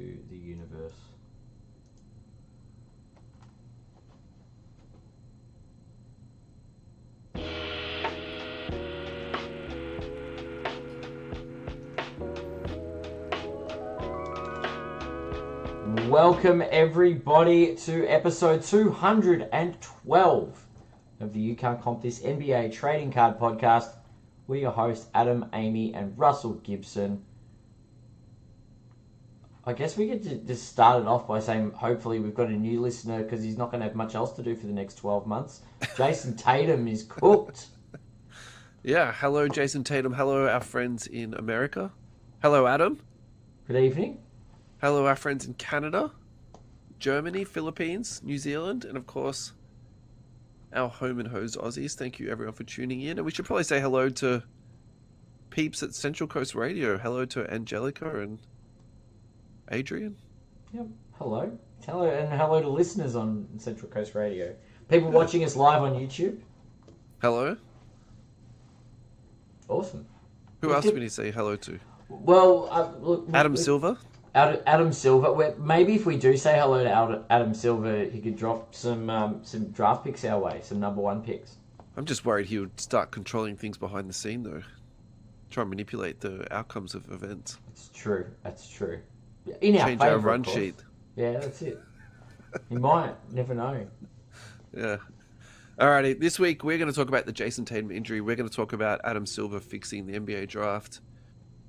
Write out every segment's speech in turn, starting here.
into the universe. Welcome everybody to episode 212 of the You Can't Comp This NBA Trading Card Podcast. We're your hosts, Adam, Amy, and Russell Gibson. I guess we could just start it off by saying hopefully we've got a new listener because he's not going to have much else to do for the next 12 months. Jason Tatum is cooked. Yeah, hello Jason Tatum. Hello our friends in America. Hello Adam. Good evening. Hello our friends in Canada, Germany, Philippines, New Zealand, and of course our home and hosed Aussies. Thank you everyone for tuning in. And we should probably say hello to peeps at Central Coast Radio. Hello to Angelica and Adrian. Yep. Hello. Hello to listeners on Central Coast Radio. People watching us live on YouTube. Hello. Awesome. Who else do we need to say hello to? Well, look, Adam Silver. Adam Silver. Maybe if we do say hello to Adam Silver, he could drop some draft picks our way, some number one picks. I'm just worried he would start controlling things behind the scene, though. Try and manipulate the outcomes of events. That's true. In our Change favor, our run sheet. Yeah, that's it. He might. Never know. Yeah. Alrighty, this week we're going to talk about the Jason Tatum injury. We're going to talk about Adam Silver fixing the NBA draft.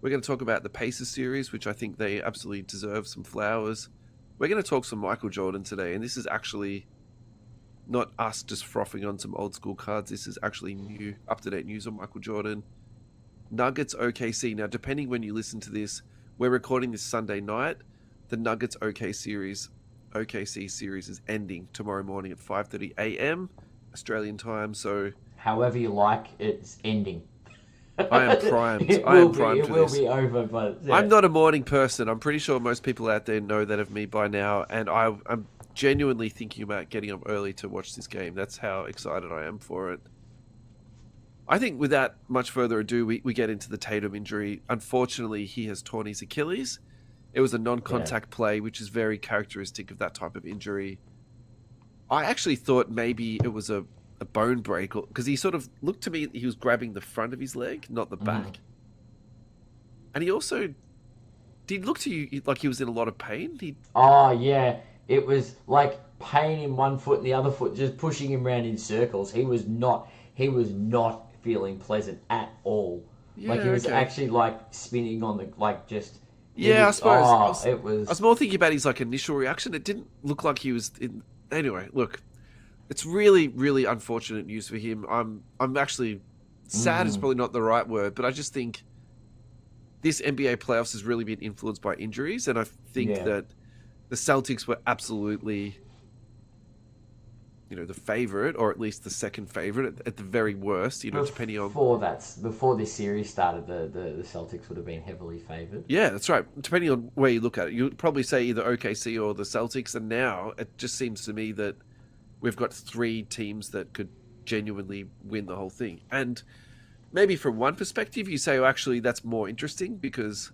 We're going to talk about the Pacers series, which I think they absolutely deserve some flowers. We're going to talk some Michael Jordan today, and this is actually not us just frothing on some old school cards. This is actually new, up-to-date news on Michael Jordan. Nuggets OKC. Now, depending when you listen to this, we're recording this Sunday night. The Nuggets OKC series is ending tomorrow morning at 5:30 a.m. Australian time. So, however you like, it's ending. I am primed. It will be over, but yeah. I'm not a morning person. I'm pretty sure most people out there know that of me by now, and I'm genuinely thinking about getting up early to watch this game. That's how excited I am for it. I think without much further ado, we get into the Tatum injury. Unfortunately, he has torn his Achilles. It was a non-contact play, which is very characteristic of that type of injury. I actually thought maybe it was a bone break, because he sort of looked to me, he was grabbing the front of his leg, not the back. And he also did look to you like he was in a lot of pain. Oh, yeah. It was like pain in one foot and the other foot, just pushing him around in circles. He was not feeling pleasant at all. Yeah, he was actually like spinning on the, like just... Yeah, I suppose. It was... I was more thinking about his like initial reaction. It didn't look like he was in... Anyway, look, it's really, really unfortunate news for him. I'm actually sad is probably not the right word, but I just think this NBA playoffs has really been influenced by injuries, and I think that the Celtics were absolutely, the favorite, or at least the second favorite at the very worst, depending on... Before this series started, the Celtics would have been heavily favored. Yeah, that's right. Depending on where you look at it, you'd probably say either OKC or the Celtics, and now it just seems to me that we've got three teams that could genuinely win the whole thing. And maybe from one perspective, you say, well, actually, that's more interesting because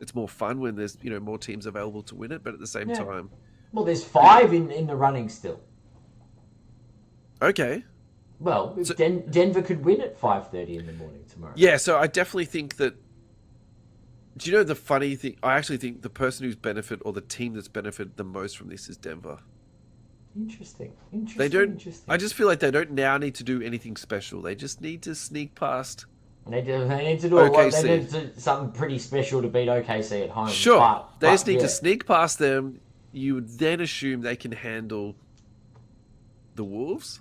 it's more fun when there's, more teams available to win it. But at the same time... Well, there's five in the running still. Okay. Well, Denver could win at 5:30 in the morning tomorrow. Yeah, so I definitely think that... Do you know the funny thing? I actually think the person who's benefited, or the team that's benefited the most from this is Denver. Interesting. I just feel like they don't now need to do anything special. They just need to sneak past. They need to do OKC. They need to do something pretty special to beat OKC at home. Sure, they just need to sneak past them. You would then assume they can handle the Wolves.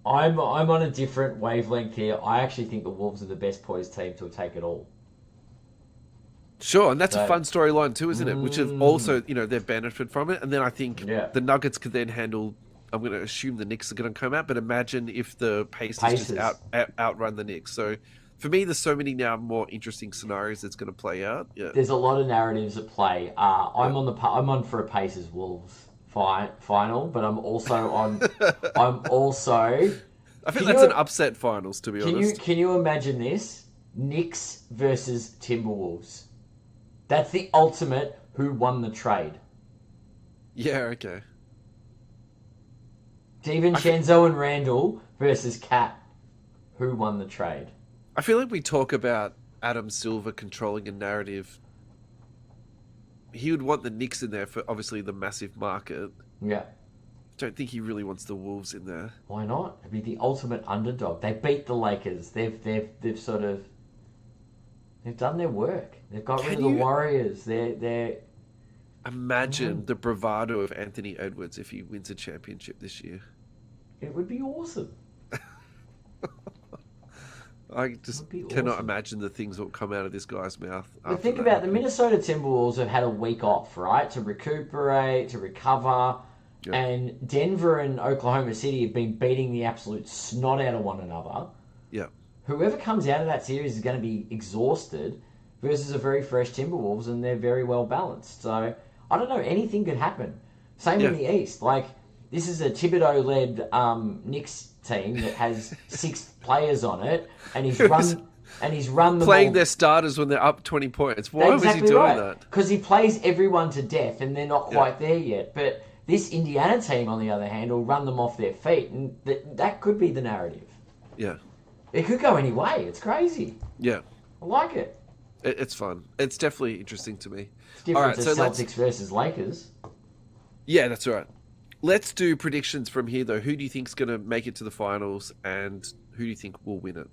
I'm on a different wavelength here. I actually think the Wolves are the best poised team to take it all. Sure, and that's a fun storyline too, isn't it? Which is also, they've benefited from it. And then I think the Nuggets could then handle... I'm going to assume the Knicks are going to come out, but imagine if the Pacers just outrun the Knicks. So for me, there's so many now more interesting scenarios that's going to play out. Yeah. There's a lot of narratives at play. I'm on for a Pacers Wolves final, but I'm also on. I think that's an upset finals, to be honest. Can you imagine this? Knicks versus Timberwolves. That's the ultimate who won the trade. Yeah, okay. DiVincenzo and Randall versus Cat. Who won the trade? I feel like we talk about Adam Silver controlling a narrative. He would want the Knicks in there for obviously the massive market. Yeah. Don't think he really wants the Wolves in there. Why not? It'd be the ultimate underdog. They beat the Lakers. They've done their work. They've got rid of the Warriors. They're Imagine the bravado of Anthony Edwards if he wins a championship this year. It would be awesome. I just cannot imagine the things that will come out of this guy's mouth. But think about the Minnesota Timberwolves have had a week off, right? To recuperate, to recover. Yeah. And Denver and Oklahoma City have been beating the absolute snot out of one another. Yeah. Whoever comes out of that series is going to be exhausted versus a very fresh Timberwolves, and they're very well balanced. So, I don't know, anything could happen. Same in the East. Like, this is a Thibodeau-led Knicks team that has 6 players on it, and he's run them playing all. Their starters when they're up 20 points. Why was he doing that? Because he plays everyone to death, and they're not quite there yet. But this Indiana team, on the other hand, will run them off their feet, and that could be the narrative. Yeah. It could go any way. It's crazy. Yeah. I like it. It's fun. It's definitely interesting to me. It's different to Celtics versus Lakers. Yeah, that's right. Let's do predictions from here, though. Who do you think's going to make it to the finals, and who do you think will win it?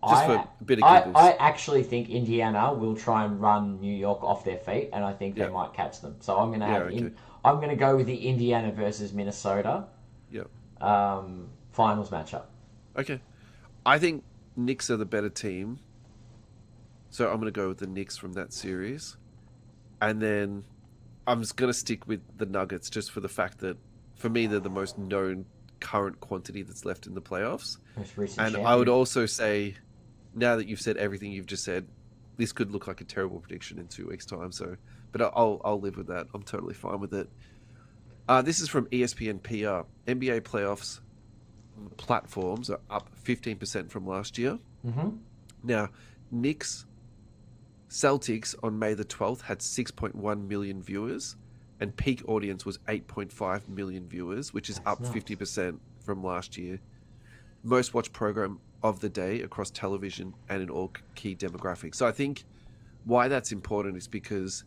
Just for a bit of giggles. I actually think Indiana will try and run New York off their feet, and I think they might catch them. So I'm going to I'm going to go with the Indiana versus Minnesota. Finals matchup. Okay. I think Knicks are the better team. So I'm going to go with the Knicks from that series. And then I'm just going to stick with the Nuggets just for the fact that, for me, they're the most known current quantity that's left in the playoffs. And I would also say, now that you've said everything you've just said, this could look like a terrible prediction in 2 weeks' time. So, but I'll live with that. I'm totally fine with it. This is from ESPN PR. NBA playoffs platforms are up 15% from last year. Mm-hmm. Now, Knicks Celtics on May the 12th had 6.1 million viewers, and peak audience was 8.5 million viewers, which is up 50% from last year. Most watched program of the day across television and in all key demographics. So I think why that's important is because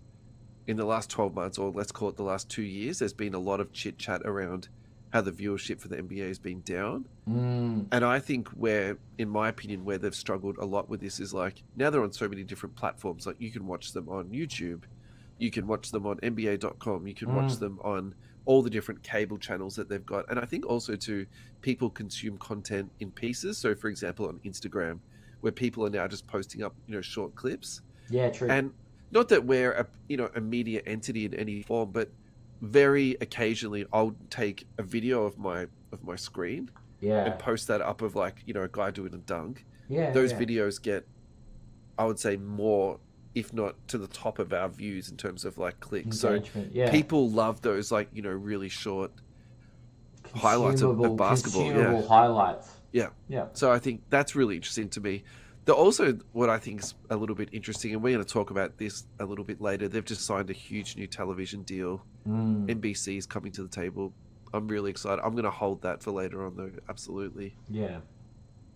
in the last 12 months, or let's call it the last 2 years, there's been a lot of chit chat around how the viewership for the NBA has been down. And I think in my opinion, where they've struggled a lot with this is like, now they're on so many different platforms. Like, you can watch them on YouTube, you can watch them on NBA.com, you can watch them on all the different cable channels that they've got. And I think also too, people consume content in pieces. So for example, on Instagram, where people are now just posting up, short clips. Yeah, true. And not that we're a media entity in any form, but very occasionally I'll take a video of my screen and post that up of a guy doing a dunk. Those videos get, I would say, more, if not to the top of our views in terms of clicks. So people love those really short highlights of basketball. Consumable highlights. Yeah. So I think that's really interesting to me. Also, what I think is a little bit interesting, and we're going to talk about this a little bit later, they've just signed a huge new television deal. NBC is coming to the table. I'm really excited. I'm going to hold that for later on, though. Absolutely. Yeah.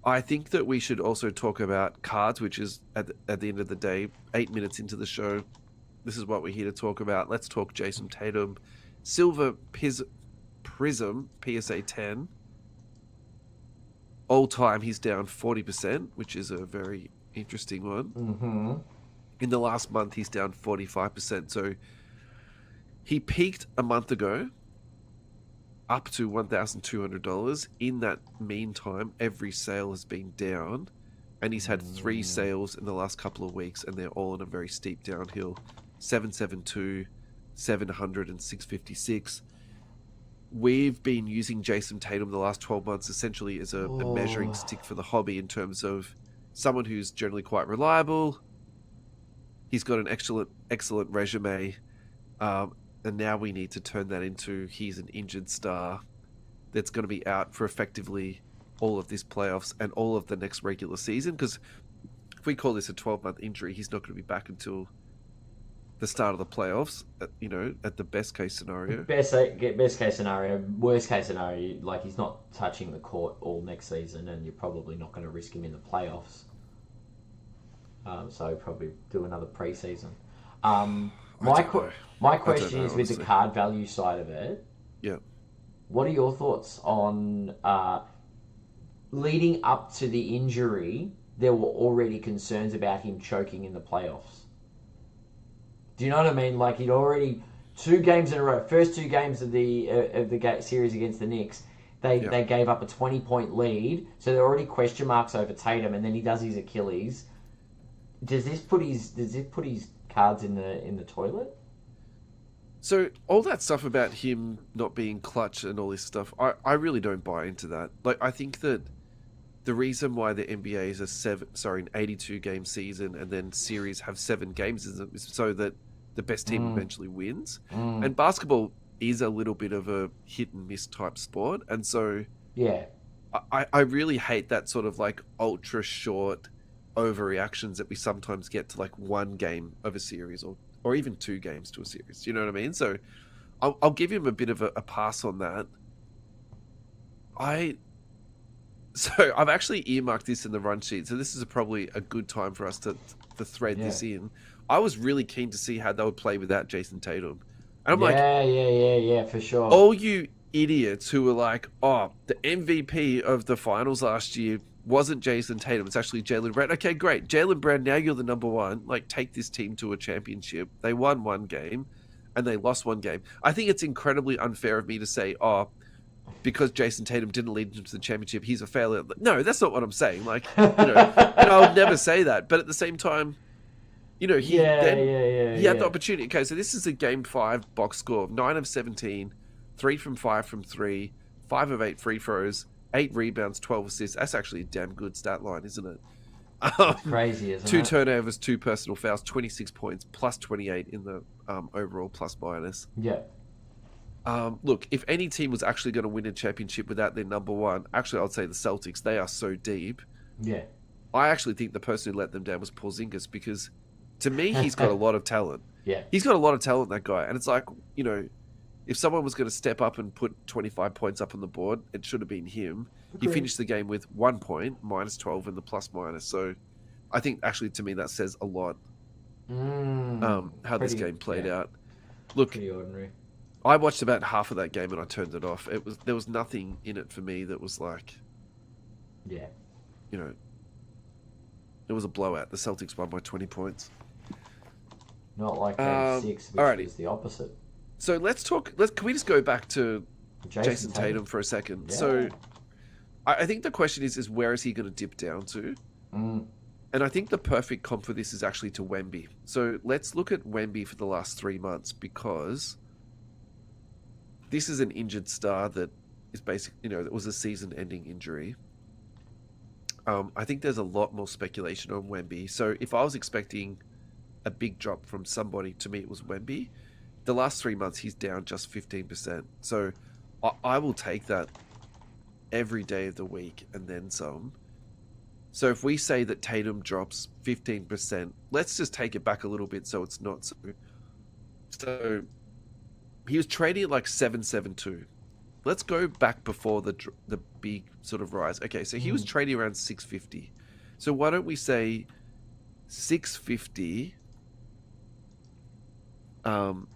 I think that we should also talk about cards, which is, at the end of the day, 8 minutes into the show. This is what we're here to talk about. Let's talk Jason Tatum. Silver Prism, PSA 10. All time, he's down 40%, which is a very interesting one. Mm-hmm. In the last month, he's down 45%. So he peaked a month ago up to $1,200. In that meantime, every sale has been down, and he's had 3 sales in the last couple of weeks, and they're all on a very steep downhill. 772, 700, and 656. We've been using Jason Tatum the last 12 months essentially as a measuring stick for the hobby in terms of someone who's generally quite reliable. He's got an excellent resume. And now we need to turn that into he's an injured star that's going to be out for effectively all of this playoffs and all of the next regular season. Because if we call this a 12-month injury, he's not going to be back until the start of the playoffs. At the best case scenario. Best case scenario, worst case scenario, like he's not touching the court all next season, and you're probably not going to risk him in the playoffs. So probably do another preseason. My question is with the card value side of it. Yeah. What are your thoughts on leading up to the injury? There were already concerns about him choking in the playoffs. Do you know what I mean? Like he'd already 2 games in a row, first 2 games of the series against the Knicks, they gave up a 20-point lead, so there are already question marks over Tatum, and then he does his Achilles. Does this put his cards in the toilet? So all that stuff about him not being clutch and all this stuff, I really don't buy into that. Like I think that the reason why the NBA is an 82 game season and then series have 7 games is so that the best team eventually wins. And basketball is a little bit of a hit and miss type sport, and so I really hate that sort of like ultra short overreactions that we sometimes get to like 1 game of a series or even 2 games to a series. You know what I mean? So I'll give him a bit of a pass on that. So I've actually earmarked this in the run sheet. So this is probably a good time for us to thread this in. I was really keen to see how they would play without Jason Tatum. And I'm yeah, for sure. All you idiots who were like, oh, the MVP of the finals last year wasn't Jason Tatum. It's actually Jaylen Brown. Okay, great. Jaylen Brown, now you're the number 1. Like, take this team to a championship. They won 1 game and they lost 1 game. I think it's incredibly unfair of me to say, oh, because Jason Tatum didn't lead him to the championship, he's a failure. No, that's not what I'm saying. Like, and I would never say that. But at the same time, he had the opportunity. Okay, so this is a game 5 box score of 9 of 17, 3 from 5 from 3, 5 of 8 free throws, 8 rebounds, 12 assists. That's actually a damn good stat line, isn't it? Crazy, isn't it? 2 turnovers, 2 personal fouls, 26 points, plus 28 in the overall plus minus. Yeah. Look, if any team was actually going to win a championship without their number 1, actually I'd say the Celtics. They are so deep. Yeah. I actually think the person who let them down was Porzingis, because to me he's got a lot of talent. Yeah. He's got a lot of talent, that guy. And it's like, if someone was going to step up and put 25 points up on the board, it should have been him. He finished the game with 1 point, minus 12 in the plus minus. So I think actually to me that says a lot how this game played out. Look, pretty ordinary. I watched about half of that game and I turned it off. There was nothing in it for me that was like, it was a blowout. The Celtics won by 20 points. Not like game 6, which was the opposite. So can we just go back to Jason Tatum for a second? Yeah. So I think the question is where is he going to dip down to? And I think the perfect comp for this is actually to Wemby. So let's look at Wemby for the last 3 months, because this is an injured star that is basically, it was a season-ending injury. I think there's a lot more speculation on Wemby. So if I was expecting a big drop from somebody, to me it was Wemby. The last 3 months, he's down just 15%. So I will take that every day of the week and then some. So if we say that Tatum drops 15%, let's just take it back a little bit so it's not so. So he was trading at like 772. Let's go back before the big sort of rise. Okay, so he was trading around 650. So why don't we say 650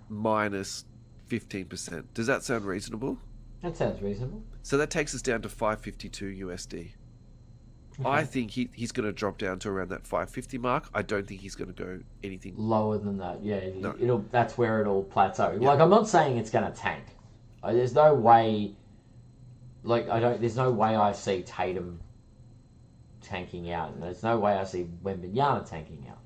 minus 15%? Does that sound reasonable? That sounds reasonable. So that takes us down to 552 USD. Okay. I think he's going to drop down to around that 550 mark. I don't think he's going to go anything lower than that. Yeah, no. That's where it'll plateau. Yeah. Like, I'm not saying it's going to tank. There's no way. There's no way I see Tatum tanking out, and there's no way I see Wembanyama tanking out.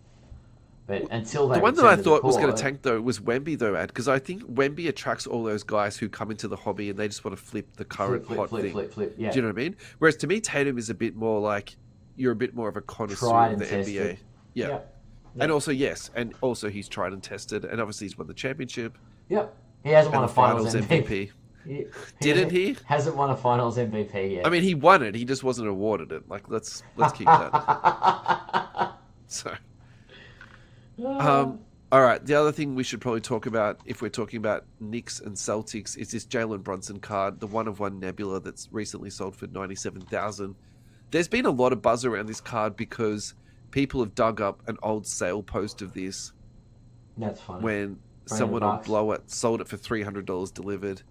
But until they, the one that I thought was going to tank though was Wemby though, Ad, because I think Wemby attracts all those guys who come into the hobby and they just want to flip the current hot thing. Flip. Yeah. Do you know what I mean? Whereas to me, Tatum is a bit more like you're a bit more of a connoisseur of the NBA. Yeah. And also he's tried and tested, and obviously he's won the championship. Yep. He hasn't won a finals MVP. Didn't he? Hasn't won a finals MVP yet. I mean, he won it. He just wasn't awarded it. Like, let's keep that. So, All right. The other thing we should probably talk about, if we're talking about Knicks and Celtics, is this Jalen Brunson card, the 1-of-1 Nebula that's recently sold for 97,000. There's been a lot of buzz around this card because people have dug up an old sale post of this. That's funny. When someone on Blow It sold it for $300 delivered.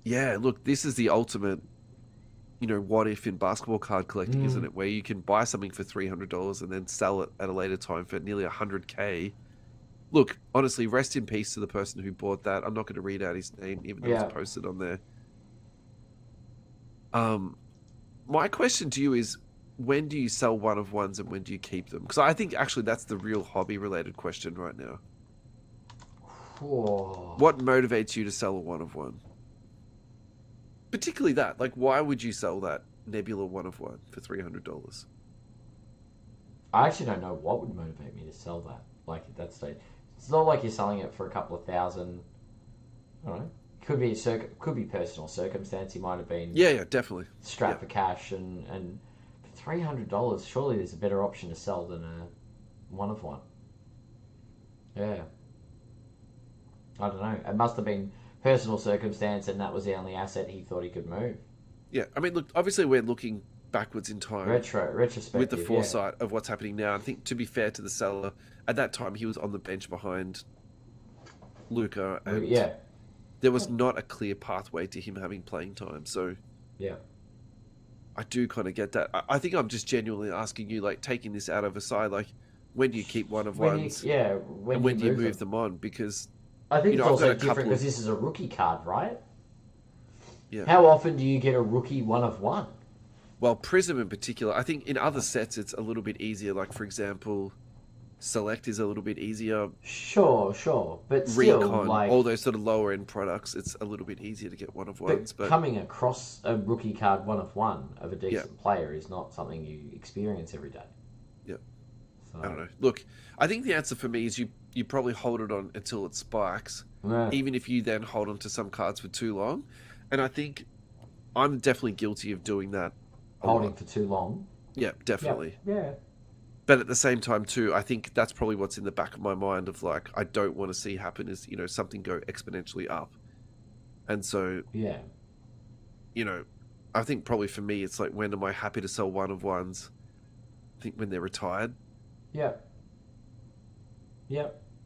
Yeah, look, this is the ultimate, what if in basketball card collecting, isn't it? Where you can buy something for $300 and then sell it at a later time for nearly $100K. Look, honestly, rest in peace to the person who bought that. I'm not going to read out his name, even though it's posted on there. My question to you is, when do you sell one-of-ones and when do you keep them? Because I think actually that's the real hobby-related question right now. Whoa. What motivates you to sell a one-of-one? Particularly that. Like, why would you sell that Nebula one-of-one for $300? I actually don't know what would motivate me to sell that. Like, at that stage. It's not like you're selling it for a couple of thousand. I don't know. Could be personal circumstance. He might have been definitely strapped for cash and for $300. Surely there's a better option to sell than a one-of-one. Yeah, I don't know. It must have been personal circumstance, and that was the only asset he thought he could move. Yeah, I mean, look. Obviously, we're looking backwards in time, retrospective, with the foresight of what's happening now. I think, to be fair to the seller, at that time he was on the bench behind Luka, and there was not a clear pathway to him having playing time. So I do kind of get that. I think I'm just genuinely asking you, like, taking this out of a side, like, when do you keep one-of-ones? When do you move them on? Because I think it's also different because this is a rookie card, right? Yeah. How often do you get a rookie one-of-one? Well, Prism in particular, I think in other sets it's a little bit easier. Like, for example, Select is a little bit easier. Sure. But still, Recon, like, all those sort of lower end products, it's a little bit easier to get one-of-ones. But coming across a rookie card one-of-one of a decent player is not something you experience every day. Yeah. So, I don't know. Look, I think the answer for me is you probably hold it on until it spikes, even if you then hold on to some cards for too long. And I think I'm definitely guilty of doing that. Holding for too long? Yeah, definitely. Yeah. But at the same time, too, I think that's probably what's in the back of my mind of, like, I don't want to see happen is, something go exponentially up. And so, I think probably for me, it's like, when am I happy to sell one-of-ones? I think when they're retired. Yeah.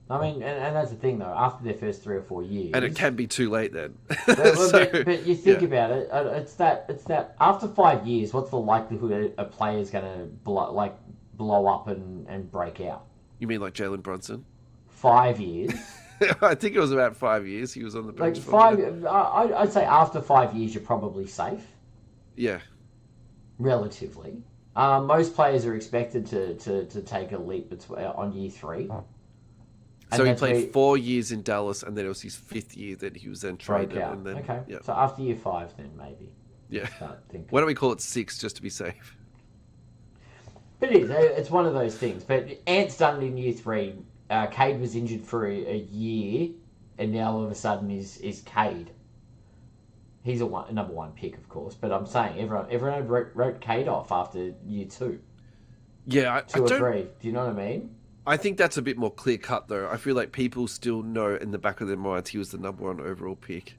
I mean, and that's the thing, though. After their first 3 or 4 years... And it can be too late then. But you think about it, it's that after 5 years, what's the likelihood a player's going to blow up and break out? You mean like Jalen Brunson? 5 years? I think it was about 5 years he was on the bench. I'd say after 5 years, you're probably safe. Yeah. Relatively. Most players are expected to take a leap on year 3. So he played 4 years in Dallas, and then it was his 5th year that he was then traded. And then, so after year 5, then maybe. Yeah. Why don't we call it 6 just to be safe? But it is. It's one of those things. But Ant's done it in year 3. Cade was injured for a year, and now all of a sudden is Cade. He's a number 1 pick, of course. But I'm saying everyone wrote Cade off after year 2. Yeah, 2 or 3. Do you know what I mean? I think that's a bit more clear cut, though. I feel like people still know in the back of their minds he was the number 1 overall pick.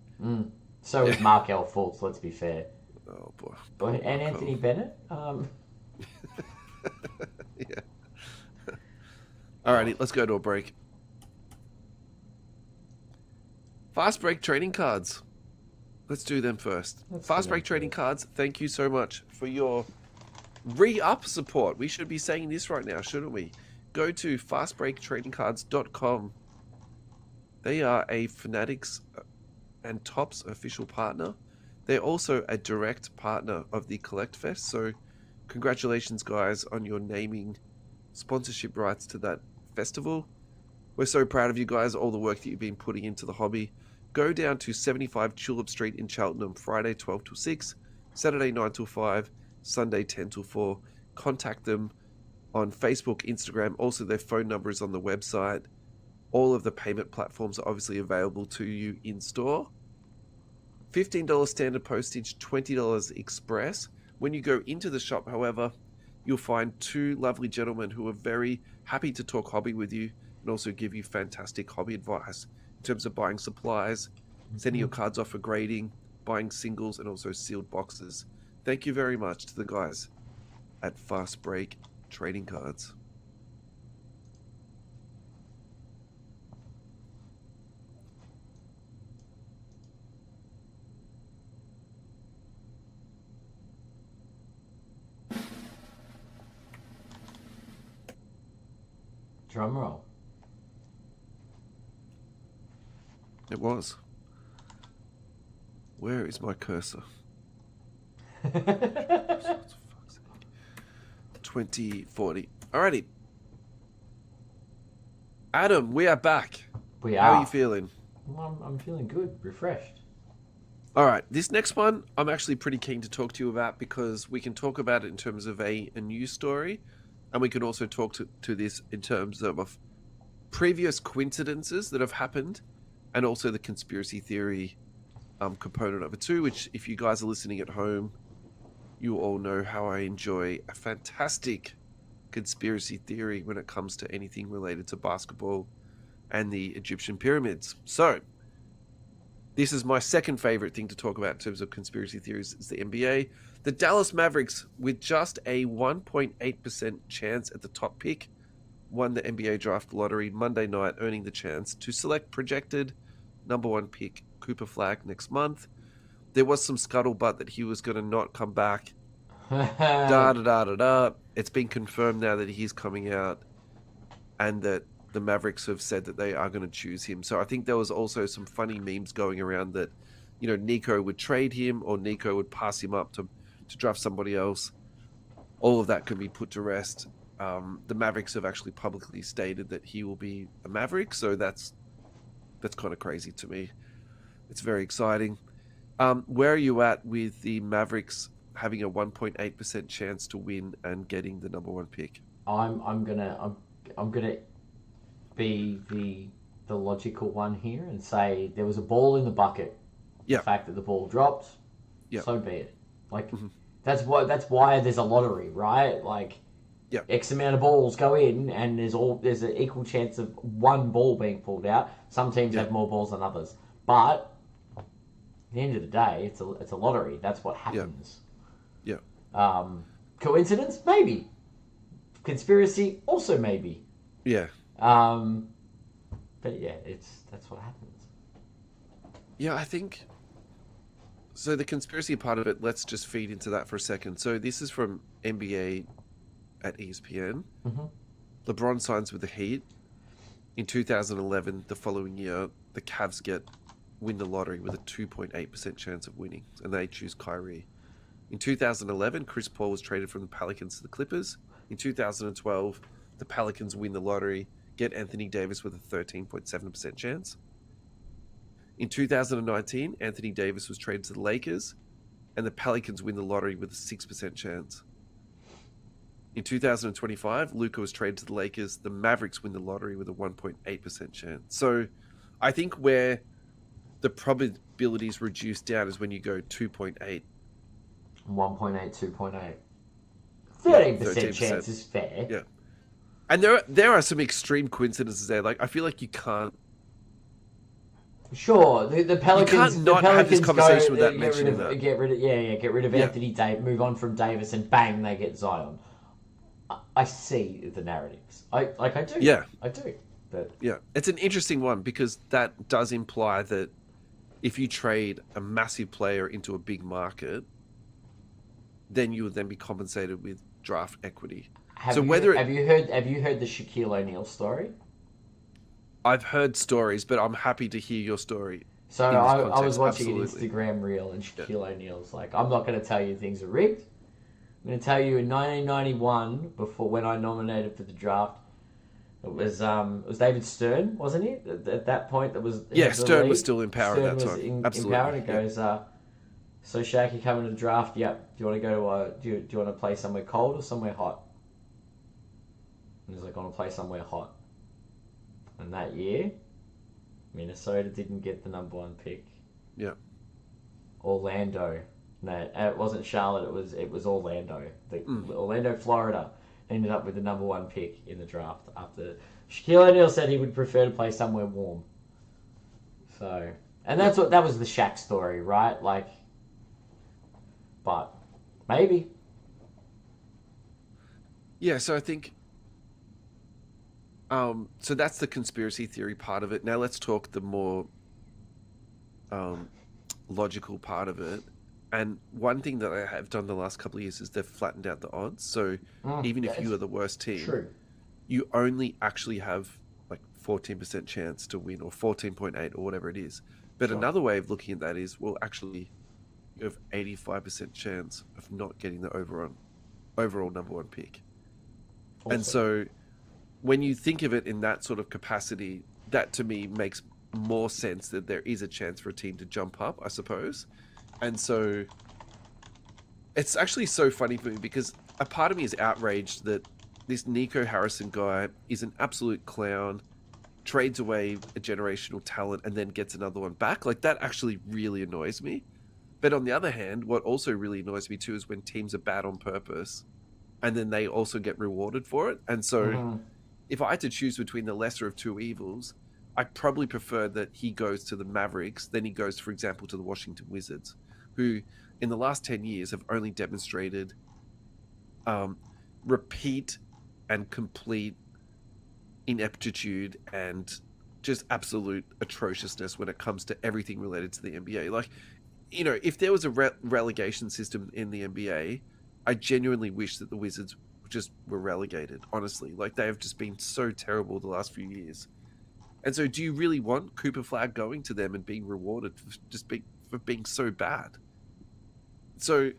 So was Markel Fultz, let's be fair. Oh, boy. And Anthony Bennett? Yeah. Alrighty, let's go to a break. Fast break trading cards. Let's do them first. Fast break trading cards, thank you so much for your re-up support. We should be saying this right now, shouldn't we? Go to fastbreaktradingcards.com. They are a Fanatics and Topps official partner. They're also a direct partner of the Collect Fest. So congratulations, guys, on your naming sponsorship rights to that festival. We're so proud of you guys, all the work that you've been putting into the hobby. Go down to 75 Tulip Street in Cheltenham, Friday 12 till 6, Saturday 9 till 5, Sunday 10 till 4. Contact them on Facebook, Instagram. Also, their phone number is on the website. All of the payment platforms are obviously available to you in store. $15 standard postage, $20 express. When you go into the shop, however, you'll find two lovely gentlemen who are very happy to talk hobby with you and also give you fantastic hobby advice in terms of buying supplies, sending your cards off for grading, buying singles, and also sealed boxes. Thank you very much to the guys at Fast Break Trading Cards. Drum roll. It was. Where is my cursor? 2040. Alrighty. Adam, we are back. We How are. are you feeling? Well, I'm feeling good, refreshed. All right, this next one I'm actually pretty keen to talk to you about because we can talk about it in terms of a news story, and we can also talk to this in terms of previous coincidences that have happened, and also the conspiracy theory component of it too, which if you guys are listening at home, you all know how I enjoy a fantastic conspiracy theory when it comes to anything related to basketball and the Egyptian pyramids. So, this is my second favorite thing to talk about in terms of conspiracy theories is the NBA. The Dallas Mavericks, with just a 1.8% chance at the top pick, won the NBA draft lottery Monday night, earning the chance to select projected number one pick Cooper Flag next month. There was some scuttlebutt that he was going to not come back. It's been confirmed now that he's coming out and that the Mavericks have said that they are going to choose him. So I think there was also some funny memes going around that, you know, Nico would trade him or Nico would pass him up to draft somebody else. All of that can be put to rest. The Mavericks have actually publicly stated that he will be a Maverick, so that's kind of crazy to me. It's very exciting. Where are you at with the Mavericks having a 1.8% chance to win and getting the number one pick? I'm gonna be the logical one here and say there was a ball in the bucket. Yeah. The fact that the ball dropped, yeah, so be it. Like that's why there's a lottery, right? Like yeah, X amount of balls go in, and there's an equal chance of one ball being pulled out. Some teams have more balls than others, but at the end of the day, it's a lottery. That's what happens. Yeah. Coincidence? Maybe. Conspiracy? Also maybe. Yeah. But yeah, that's what happens. Yeah, I think. So the conspiracy part of it, let's just feed into that for a second. So this is from NBA at ESPN. LeBron signs with the Heat. In 2011, the following year, the Cavs win the lottery with a 2.8% chance of winning, and they choose Kyrie. In 2011, Chris Paul was traded from the Pelicans to the Clippers. In 2012, the Pelicans win the lottery, get Anthony Davis with a 13.7% chance. In 2019, Anthony Davis was traded to the Lakers, and the Pelicans win the lottery with a 6% chance. In 2025, Luka was traded to the Lakers. The Mavericks win the lottery with a 1.8% chance. So I think where the probabilities reduce down is when you go 2.8. 1.8, 2.8. 13% chance is fair. Yeah. And there are some extreme coincidences there. Like, I feel like you can't. Sure, the Pelicans. You can't not have this conversation without mentioning that. Get rid of Anthony Davis, move on from Davis, and bang, they get Zion. I see the narratives. I do. Yeah, I do. But yeah, it's an interesting one because that does imply that if you trade a massive player into a big market, then you would then be compensated with draft equity. Have you heard the Shaquille O'Neal story? I've heard stories, but I'm happy to hear your story. So I was watching an Instagram reel, and Shaquille O'Neal's like, "I'm not going to tell you things are rigged. I'm going to tell you in 1991, before when I nominated for the draft, it was David Stern, wasn't he? At that point, Stern was still in power at that time. Absolutely. In power, and it goes, so Shaq, you coming to the draft? Yep. Do you want to go to do you want to play somewhere cold or somewhere hot? And he's like, I want to play somewhere hot. And that year, Minnesota didn't get the number one pick. Yeah. Orlando, No, it wasn't Charlotte. It was Orlando. Orlando, Florida, ended up with the number one pick in the draft after Shaquille O'Neal said he would prefer to play somewhere warm. So, and that was the Shaq story, right? Like, but maybe. Yeah, so I think so that's the conspiracy theory part of it. Now let's talk the more logical part of it. And one thing that I have done the last couple of years is they've flattened out the odds. So even if you are the worst team, true. You only actually have like 14% chance to win, or 14.8 or whatever it is. But another way of looking at that is, well, actually you have 85% chance of not getting the overall number one pick. Also. And so when you think of it in that sort of capacity, that to me makes more sense that there is a chance for a team to jump up, I suppose. And so it's actually so funny for me because a part of me is outraged that this Nico Harrison guy is an absolute clown, trades away a generational talent, and then gets another one back. Like, that actually really annoys me. But on the other hand, what also really annoys me too is when teams are bad on purpose, and then they also get rewarded for it. And so if I had to choose between the lesser of two evils, I probably prefer that he goes to the Mavericks than he goes, for example, to the Washington Wizards, who in the last 10 years have only demonstrated repeat and complete ineptitude and just absolute atrociousness when it comes to everything related to the NBA. Like, you know, if there was a relegation system in the NBA, I genuinely wish that the Wizards just were relegated, honestly. Like, they have just been so terrible the last few years. And so do you really want Cooper Flagg going to them and being rewarded for being so bad? So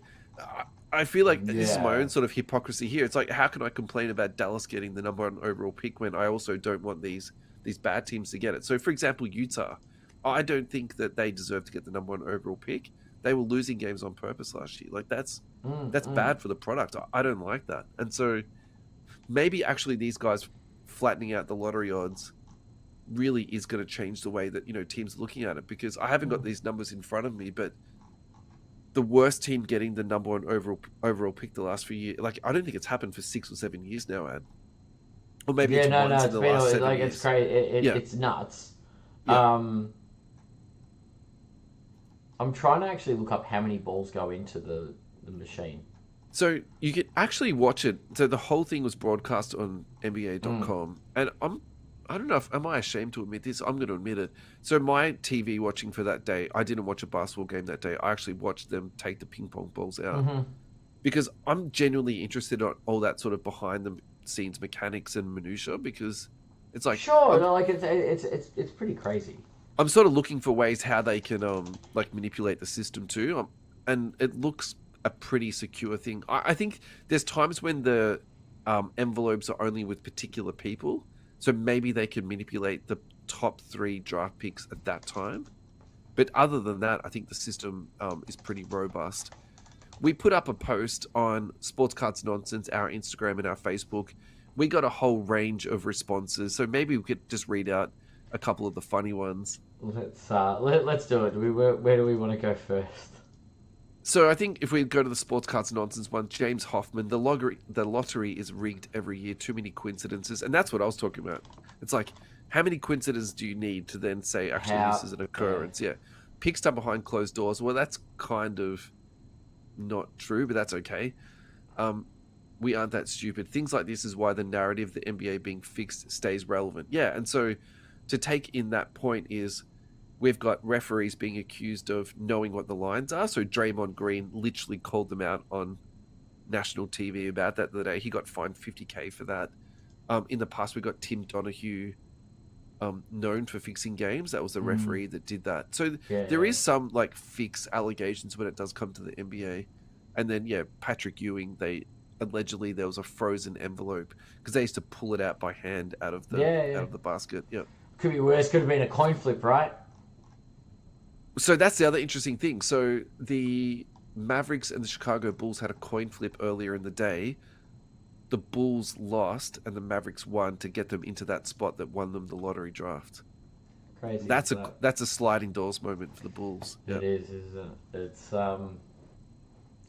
I feel like this is my own sort of hypocrisy here. It's like, how can I complain about Dallas getting the number one overall pick when I also don't want these bad teams to get it? So, for example, Utah, I don't think that they deserve to get the number one overall pick. They were losing games on purpose last year. Like, that's bad for the product. I don't like that. And so maybe actually these guys flattening out the lottery odds really is going to change the way that, you know, teams are looking at it, because I haven't got these numbers in front of me, but the worst team getting the number one overall pick the last few years, like, I don't think it's happened for 6 or 7 years now, Ad. Or maybe it's once in the last 7 years. It's crazy. It's nuts. Yeah. I'm trying to actually look up how many balls go into the machine. So you can actually watch it. So the whole thing was broadcast on NBA.com, and I don't know if, am I ashamed to admit this? I'm going to admit it. So my TV watching for that day, I didn't watch a basketball game that day. I actually watched them take the ping pong balls out because I'm genuinely interested in all that sort of behind the scenes mechanics and minutia, because it's like, it's pretty crazy. I'm sort of looking for ways how they can like manipulate the system too, and it looks a pretty secure thing. I think there's times when the envelopes are only with particular people. So maybe they can manipulate the top 3 draft picks at that time. But other than that, I think the system is pretty robust. We put up a post on Sports Cards Nonsense, our Instagram and our Facebook. We got a whole range of responses. So maybe we could just read out a couple of the funny ones. Let's do it. Where do we want to go first? So I think if we go to the Sports Cards Nonsense one, James Hoffman, the lottery is rigged every year. Too many coincidences. And that's what I was talking about. It's like, how many coincidences do you need to then say, actually, this is an occurrence? Yeah. Picks done behind closed doors. Well, that's kind of not true, but that's okay. We aren't that stupid. Things like this is why the narrative of the NBA being fixed stays relevant. Yeah. And so to take in that point is, we've got referees being accused of knowing what the lines are. So Draymond Green literally called them out on national TV about that the other day. He got fined $50,000 for that. In the past, we got Tim Donahue, known for fixing games. That was the referee that did that. So there is some like fix allegations when it does come to the NBA. And then, Patrick Ewing, allegedly there was a frozen envelope because they used to pull it out by hand out of the basket. Yeah. Could be worse. Could have been a coin flip, right? So that's the other interesting thing. So the Mavericks and the Chicago Bulls had a coin flip earlier in the day. The Bulls lost and the Mavericks won to get them into that spot that won them the lottery draft. Crazy. That's a sliding doors moment for the Bulls. It is, isn't it? It's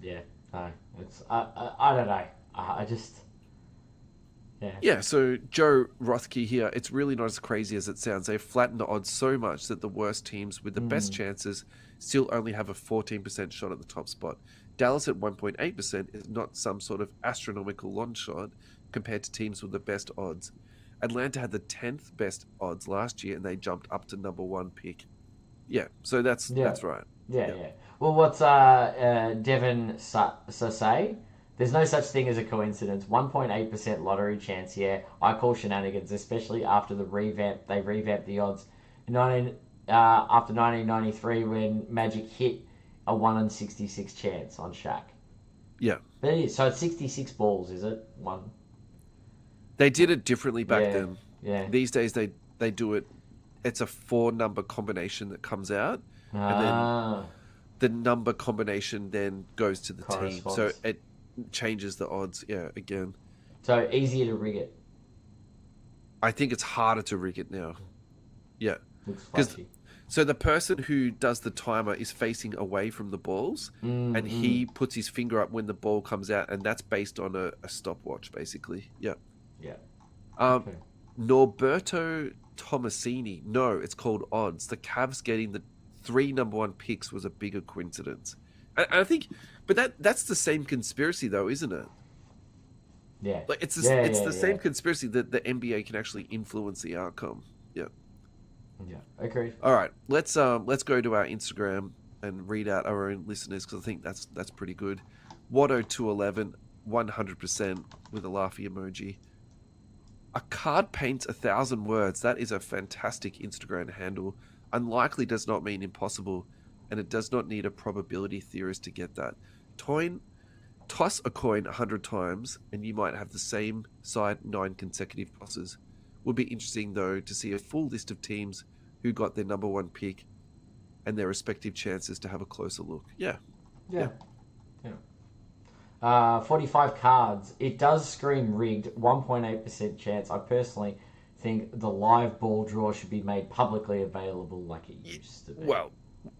Yeah, no, it's I don't know. I just yeah. Yeah, so Joe Rothke here, it's really not as crazy as it sounds. They've flattened the odds so much that the worst teams with the best chances still only have a 14% shot at the top spot. Dallas at 1.8% is not some sort of astronomical long shot compared to teams with the best odds. Atlanta had the 10th best odds last year and they jumped up to number one pick. Yeah, so that's right. Yeah, yeah. Well, what's Devin say? There's no such thing as a coincidence. 1.8% lottery chance. Yeah, I call shenanigans, especially after the revamp. They revamped the odds. After 1993, when Magic hit a 1 in 66 chance on Shaq. Yeah. But it is. So it's 66 balls, is it? One. They did it differently back Yeah, then. yeah. These days they do it. It's a 4-number combination that comes out, and then Ah, the number combination then goes to the team. So corresponds. it changes the odds. Yeah, again. So easier to rig it. I think it's harder to rig it now. Yeah. Looks 'Cause- flashy. So the person who does the timer is facing away from the balls, and he puts his finger up when the ball comes out, and that's based on a stopwatch, basically. Yeah. Yeah. Um, Okay. Norberto Tomasini. No, it's called odds. The Cavs getting the 3 number one picks was a bigger coincidence. I think, but that's the same conspiracy though, isn't it? Yeah. Like it's the Yeah. same conspiracy that the NBA can actually influence the outcome. Yeah. Yeah. Agreed. All right, let's go to our Instagram and read out our own listeners because I think that's pretty good. Watto211, 100% with a laughy emoji. A card paints 1,000 words. That is a fantastic Instagram handle. Unlikely does not mean impossible, and it does not need a probability theorist to get that. Toss a coin 100 times, and you might have the same side 9 consecutive tosses. Would be interesting though to see a full list of teams who got their number one pick and their respective chances to have a closer look. Yeah. Yeah. 45 cards. It does scream rigged. 1.8% chance. I personally think the live ball draw should be made publicly available like it used to be.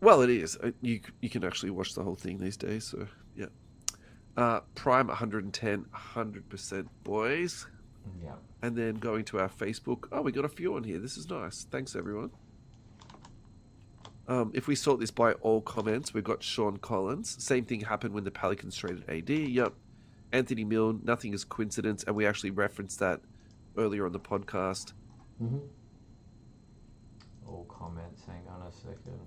Well, it is. You can actually watch the whole thing these days. So yeah. Prime 110, 100% boys. Yeah. And then going to our Facebook. Oh, we got a few on here. This is nice. Thanks, everyone. If we sort this by all comments, we've got Sean Collins. Same thing happened when the Pelicans traded AD. Yep. Anthony Milne, nothing is coincidence. And we actually referenced that earlier on the podcast. Mm-hmm. All comments. Hang on a second.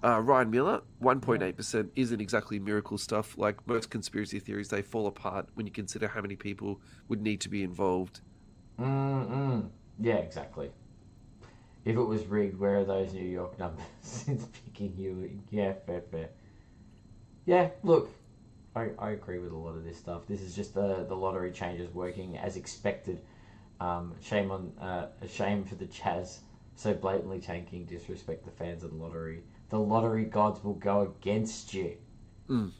Ryan Miller, 1.8% isn't exactly miracle stuff. Like most conspiracy theories, they fall apart when you consider how many people would need to be involved. Yeah, exactly. If it was rigged, where are those New York numbers since picking you? Yeah, fair. Yeah, look, I agree with a lot of this stuff. This is just the lottery changes working as expected. Shame for the Jazz so blatantly tanking, disrespect the fans of the lottery. The lottery gods will go against you. We've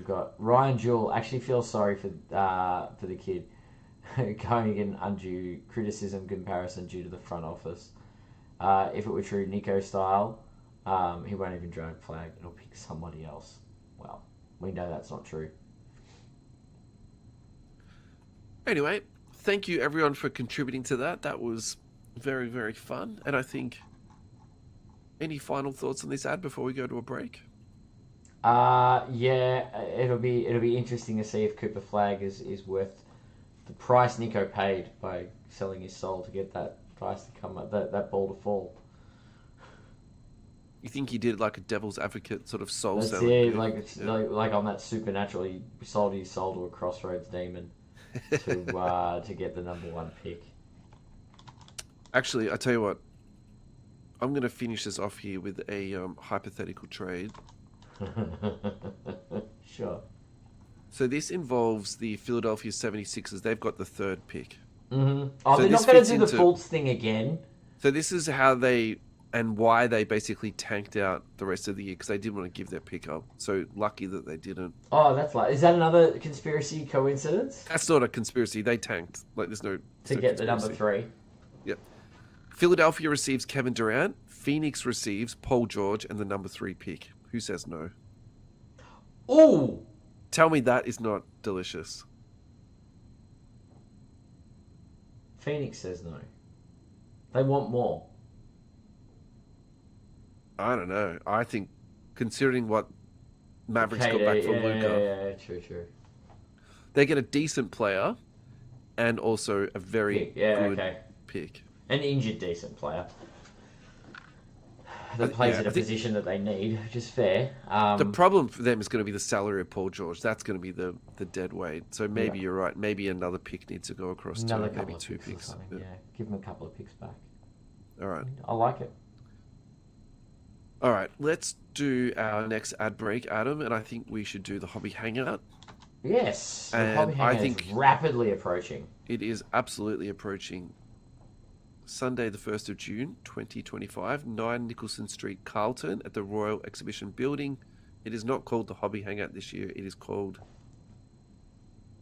got Ryan Jewell. Actually, feel sorry for the kid going against undue criticism comparison due to the front office. If it were true, Nico style, he won't even drag flag. It'll pick somebody else. Well, we know that's not true. Anyway, thank you everyone for contributing to that. That was very, very fun. And I think, any final thoughts on this ad before we go to a break? Yeah, it'll be interesting to see if Cooper Flag is worth the price Nico paid by selling his soul to get that price to come up, that ball to fall. You think he did like a devil's advocate sort of soul That's selling? it, like on that Supernatural, he sold his soul to a Crossroads demon to get the number one pick. Actually, I tell you what, I'm going to finish this off here with a hypothetical trade. Sure. So this involves the Philadelphia 76ers. They've got the 3rd pick. Mm-hmm. Oh, So they're this not going to fits do the into- Fultz thing again. So this is how they and why they basically tanked out the rest of the year because they didn't want to give their pick up. So lucky that they didn't. Oh, that's like, is that another conspiracy coincidence? That's not a conspiracy. They tanked. Like there's no To get the number 3. Yep. Philadelphia receives Kevin Durant. Phoenix receives Paul George and the number 3 pick. Who says no? Ooh! Tell me that is not delicious. Phoenix says no. They want more. I don't know. I think, considering what Mavericks got KD, back for yeah, Luka, yeah, true. they get a decent player and also a very Pick. Yeah, good okay. pick. An injured decent player that plays Yeah, at a position that they need, which is fair. The problem for them is going to be the salary of Paul George. That's going to be the dead weight. So maybe Yeah. you're right. Maybe another pick needs to go across Another to maybe couple of two picks or picks. something. Yeah, give them a couple of picks back. All right. I like it. All right. Let's do our next ad break, Adam. And I think we should do the hobby hangout. Yes, the And hobby I hangout think is rapidly approaching. It is absolutely approaching. Sunday, the 1st of June, 2025, 9 Nicholson Street, Carlton, at the Royal Exhibition Building. It is not called the Hobby Hangout this year. It is called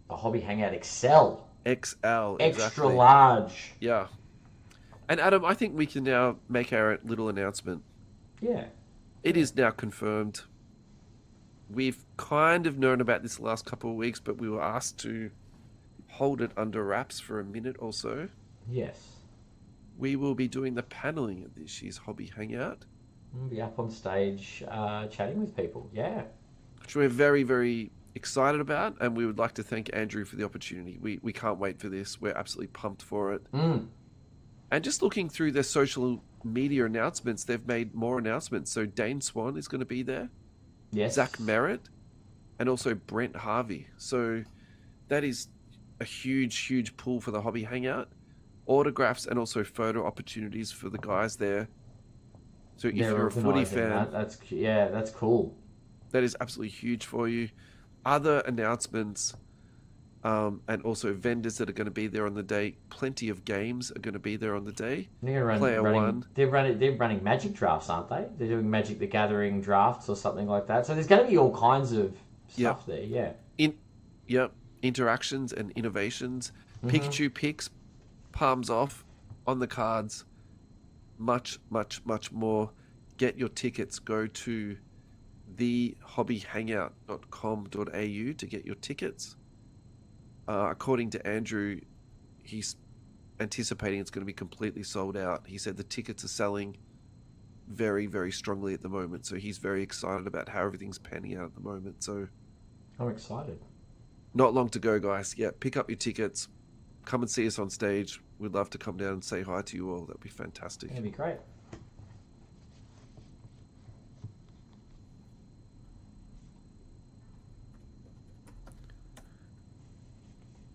The hobby hangout Excel. XL. Extra Exactly. large. Yeah. And Adam, I think we can now make our little announcement. Yeah. It is now confirmed. We've kind of known about this the last couple of weeks, but we were asked to hold it under wraps for a minute or so. Yes. We will be doing the paneling at this year's Hobby Hangout. We'll be up on stage chatting with people. Yeah. Which we're very, very excited about, and we would like to thank Andrew for the opportunity. We can't wait for this. We're absolutely pumped for it. And just looking through their social media announcements, they've made more announcements. So Dane Swan is going to be there. Yes. Zach Merritt, and also Brent Harvey. So that is a huge, huge pull for the Hobby Hangout. Autographs and also photo opportunities for the guys there. So if you're a footy fan, that's cool. that is absolutely huge for you. Other announcements, and also vendors that are going to be there on the day. Plenty of games are going to be there on the day. One. They're running Magic drafts, aren't they? They're doing Magic the Gathering drafts or something like that. So there's going to be all kinds of stuff there. Yeah. Interactions and innovations. Pikachu picks, palms off, on the cards. Much, much, much more. Get your tickets. Go to thehobbyhangout.com.au to get your tickets. According to Andrew, he's anticipating it's going to be completely sold out. He said the tickets are selling very, very strongly at the moment. So he's very excited about how everything's panning out at the moment. So I'm excited. Not long to go, guys. Yeah, pick up your tickets. Come and see us on stage. We'd love to come down and say hi to you all. That'd be fantastic. That'd be great.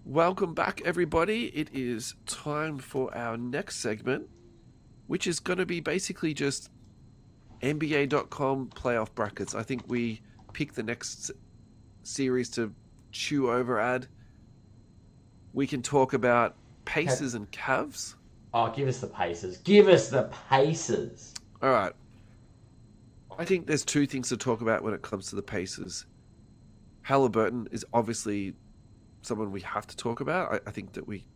Welcome back, everybody. It is time for our next segment, which is going to be basically just NBA.com playoff brackets. I think we pick the next series to chew over, Ad. We can talk about Pacers and Cavs. Oh, give us the Pacers. Give us the Pacers. All right. I think there's two things to talk about when it comes to the Pacers. Halliburton is obviously someone we have to talk about. I think that we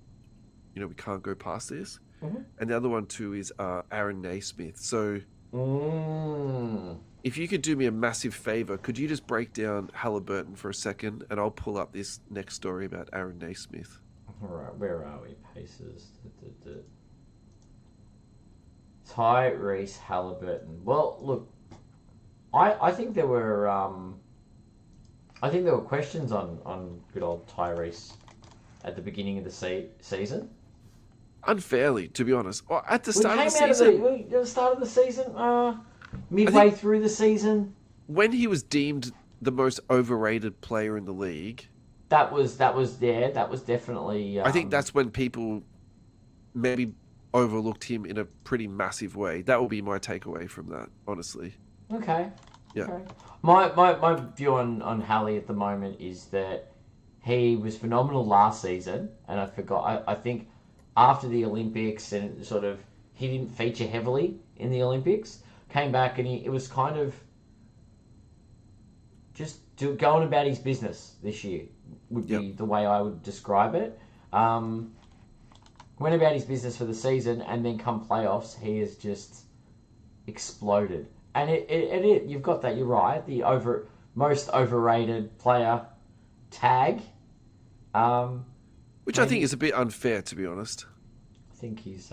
can't go past this. Mm-hmm. And the other one too is Aaron Naismith. So if you could do me a massive favor, could you just break down Halliburton for a second, and I'll pull up this next story about Aaron Naismith. All right, where are we? Pacers. Tyrese Halliburton. Well, look, I think there were questions on good old Tyrese at the beginning of the season. Unfairly, to be honest. At the We start came of the out season, at the start of the season, midway through the season. when he was deemed the most overrated player in the league, That was definitely. I think that's when people maybe overlooked him in a pretty massive way. That will be my takeaway from that, honestly. Okay. Yeah. Okay. My view on Hallie at the moment is that he was phenomenal last season, and I think after the Olympics and sort of he didn't feature heavily in the Olympics, came back and it was kind of just going about his business this year would be the way I would describe it. Went about his business for the season, and then come playoffs, he has just exploded. And you've got that. You're right. most overrated player tag. Which I think Maybe is a bit unfair, to be honest. I think he's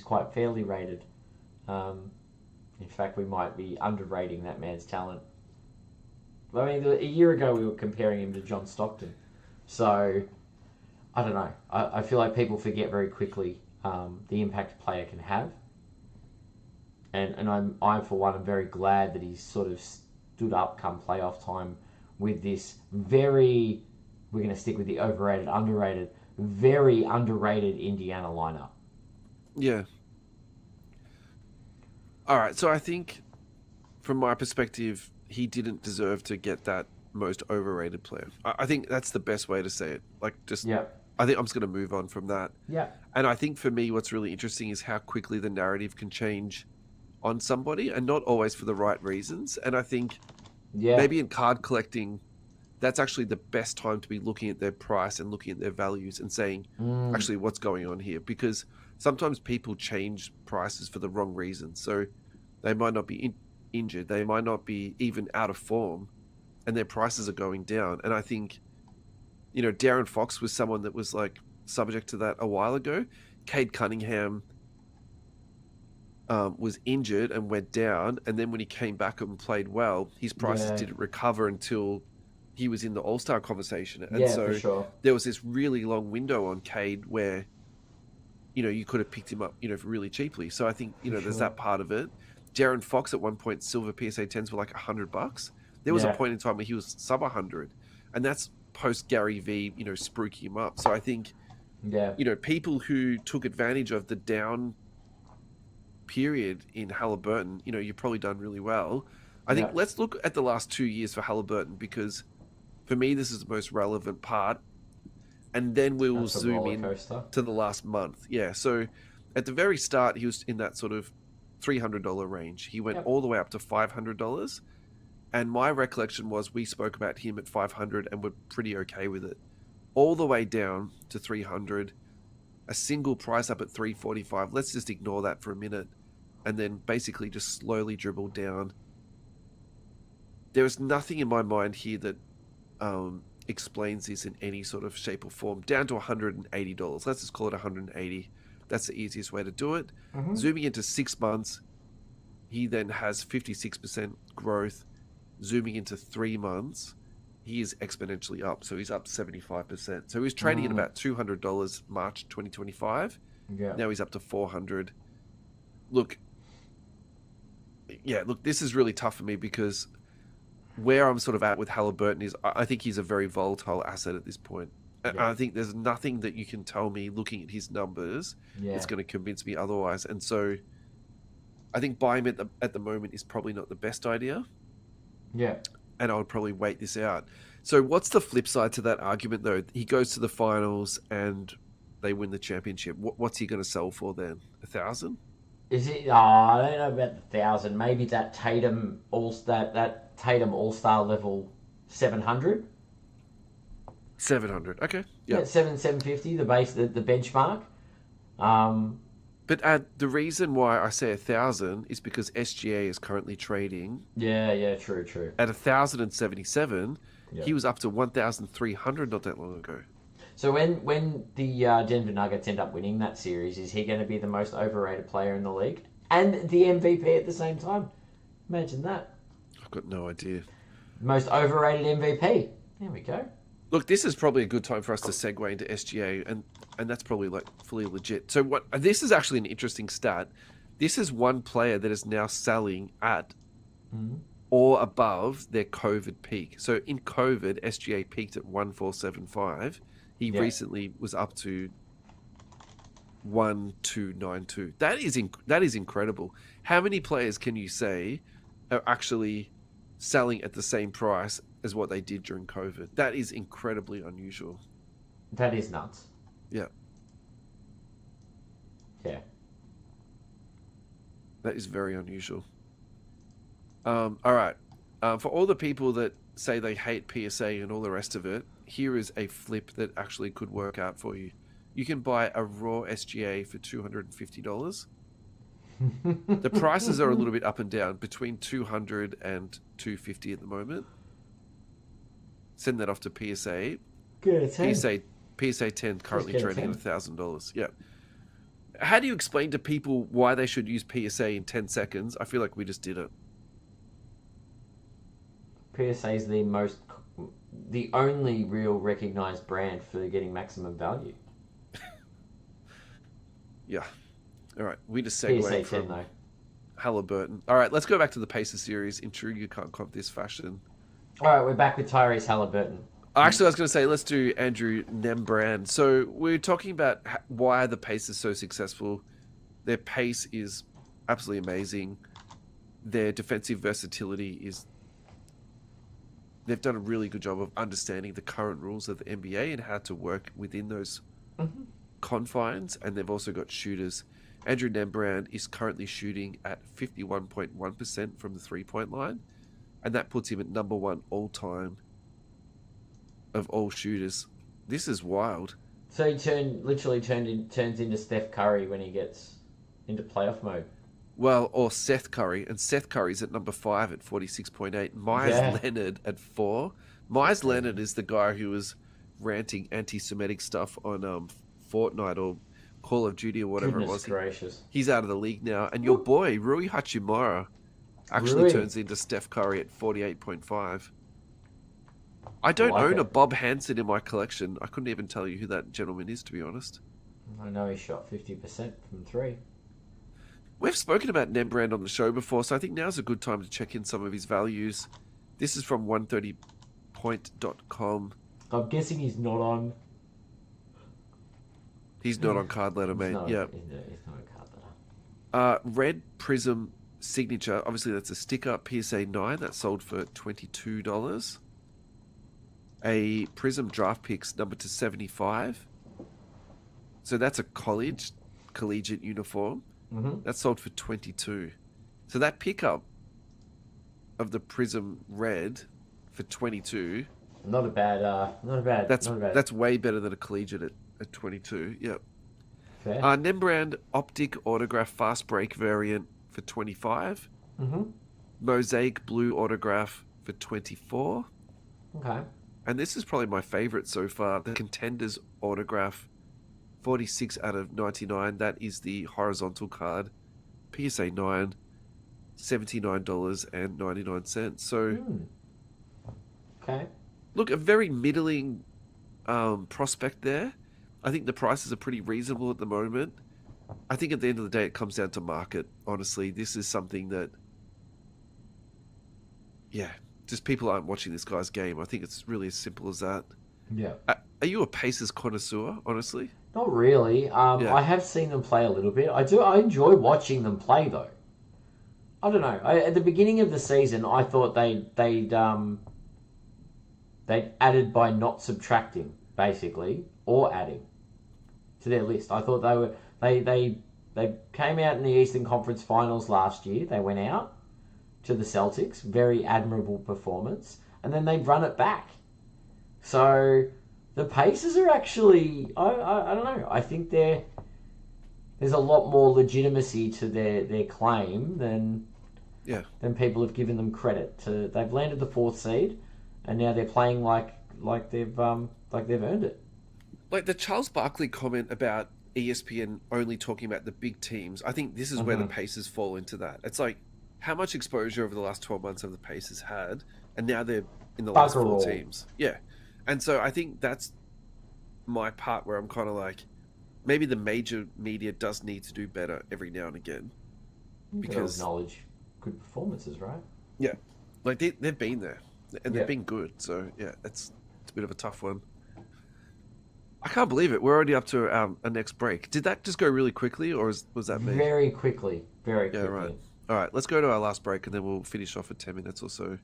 quite fairly rated. Um, in fact, we might be underrating that man's talent. I mean, a year ago we were comparing him to John Stockton, so I don't know. I feel like people forget very quickly the impact a player can have, and I for one am very glad that he's sort of stood up come playoff time with this very, we're going to stick with the overrated, underrated, very underrated Indiana lineup. Yeah. All right. So I think, from my perspective, he didn't deserve to get that most overrated player. I think that's the best way to say it. Like, just, Yeah, I think I'm just going to move on from that. yeah, And I think for me, what's really interesting is how quickly the narrative can change on somebody, and not always for the right reasons. And I think yeah. maybe in card collecting, that's actually the best time to be looking at their price and looking at their values and saying, Mm, actually, what's going on here? Because sometimes people change prices for the wrong reasons. So they might not be injured, they might not be even out of form, and their prices are going down. And I think, Darren Fox was someone that was like subject to that a while ago. Cade Cunningham was injured and went down, and then when he came back and played well, his prices yeah, didn't recover until he was in the All-Star conversation. And yeah, for so sure. there was this really long window on Cade where, you could have picked him up, for really cheaply. So I think, For there's sure. that part of it. Darren Fox at one point, silver PSA 10s were like $100. There was a Yeah, point in time where he was sub 100, and that's post Gary V, spruiking him up. So I think, yeah, people who took advantage of the down period in Halliburton, you've probably done really well. I think yeah. let's look at the last 2 years for Halliburton, because for me, this is the most relevant part. And then we will That's a zoom roller in coaster. to the last month. Yeah. So at the very start, he was in that sort of $300 range. He went Yep. all the way up to $500. And my recollection was we spoke about him at 500 and were pretty okay with it. All the way down to 300, a single price up at 345. Let's just ignore that for a minute, and then basically just slowly dribble down. There is nothing in my mind here that explains this in any sort of shape or form. Down to $180. Let's just call it 180. That's the easiest way to do it. Mm-hmm. Zooming into 6 months, he then has 56% growth. Zooming into 3 months, he is exponentially up. So he's up 75%. So he was trading at about $200 March 2025. Yeah. Now he's up to 400. Look, this is really tough for me, because where I'm sort of at with Halliburton is I think he's a very volatile asset at this point. Yeah. I think there's nothing that you can tell me looking at his numbers Yeah. that's going to convince me otherwise. And so I think buying him at the moment is probably not the best idea. Yeah. And I would probably wait this out. So what's the flip side to that argument, though? He goes to the finals and they win the championship. What's he going to sell for then? 1,000? Is it? Oh, I don't know about the 1,000. Maybe that Tatum All Star level 700. 700. Okay. Yeah, Yeah. 750. The base, the benchmark. Um, But the reason why I say 1,000 is because SGA is currently trading yeah, true. at 1,077. Yeah. He was up to 1,300 not that long ago. So when the Denver Nuggets end up winning that series, is he going to be the most overrated player in the league and the MVP at the same time? Imagine that. I've got no idea. Most overrated MVP. There we go. Look, this is probably a good time for us to segue into SGA, and that's probably like fully legit. So this is actually an interesting stat. This is one player that is now selling at or above their COVID peak. So in COVID, SGA peaked at 1,475. He recently was up to 1,292. That is incredible. How many players can you say are actually selling at the same price as what they did during COVID? That is incredibly unusual. That is nuts. Yeah, Yeah. that is very unusual. All right. For all the people that say they hate PSA and all the rest of it, here is a flip that actually could work out for you. You can buy a raw SGA for $250. The prices are a little bit up and down, between 200 and 250 at the moment. Send that off to PSA. Get a 10. PSA 10 currently get a trading 10. at $1,000. Yeah. How do you explain to people why they should use PSA in 10 seconds? I feel like we just did it. PSA is the only real recognized brand for getting maximum value. Yeah. All right. We just segued PSA 10 from though. Halliburton. All right. Let's go back to the Pacers series in true You Can't Comp this fashion. All right, we're back with Tyrese Halliburton. Actually, I was going to say, let's do Andrew Nembrand. So we're talking about why are the Pacers so successful. Their pace is absolutely amazing. Their defensive versatility is... They've done a really good job of understanding the current rules of the NBA and how to work within those confines. And they've also got shooters. Andrew Nembrand is currently shooting at 51.1% from the three-point line. And that puts him at number one all-time of all shooters. This is wild. So he turns into Steph Curry when he gets into playoff mode. Well, or Seth Curry. And Seth Curry's at number 5 at 46.8. Myers Leonard at 4. Myers Leonard is the guy who was ranting anti-Semitic stuff on Fortnite or Call of Duty or whatever Goodness it was. gracious. He's out of the league now. And your boy, Rui Hachimura, actually turns into Steph Curry at 48.5. I don't own a Bob Hansen in my collection. I couldn't even tell you who that gentleman is, to be honest. I know he shot 50% from 3. We've spoken about Nembrand on the show before, so I think now's a good time to check in some of his values. This is from 130point.com. I'm guessing he's not on... He's not on card letter, mate. Yeah. He's not on card letter. Red Prism Signature. Obviously, that's a sticker. PSA 9. That sold for $22. A Prism Draft Picks number to 75. So that's a collegiate uniform. That sold for $22. So that pickup of the Prism Red for $22. Not a bad. That's way better than a collegiate at $22. Yep. Fair. Nembrand Optic Autograph Fast Break variant for $25. Mosaic Blue Autograph for $24. Okay. And this is probably my favorite so far. The Contenders Autograph, 46 out of 99. That is the horizontal card. PSA 9, $79.99. So, okay. Look, a very middling prospect there. I think the prices are pretty reasonable at the moment. I think at the end of the day, it comes down to market. Honestly, this is something that, just people aren't watching this guy's game. I think it's really as simple as that. Yeah. Are you a Pacers connoisseur, honestly? Not really. I have seen them play a little bit. I enjoy watching them play, though. I don't know. At the beginning of the season, I thought they'd added by not subtracting, basically, or adding to their list. I thought they came out in the Eastern Conference Finals last year. They went out to the Celtics, very admirable performance, and then they run it back. So the Pacers are actually, I don't know. I think there's a lot more legitimacy to their claim than people have given them credit. They've landed the 4th seed, and now they're playing like they've earned it. Like the Charles Barkley comment about ESPN only talking about the big teams. I think this is where the Pacers fall into that. It's like, how much exposure over the last 12 months have the Pacers had, and now they're in the last 4 teams. Yeah. And so I think that's my part where I'm kind of like, maybe the major media does need to do better every now and again. Because acknowledge good performances, right? Yeah. Like they've been there, and they've been good. So, yeah, it's a bit of a tough one. I can't believe it. We're already up to our next break. Did that just go really quickly, or was that me? Very quickly. Very quickly. Yeah, right. All right, let's go to our last break, and then we'll finish off in 10 minutes or so.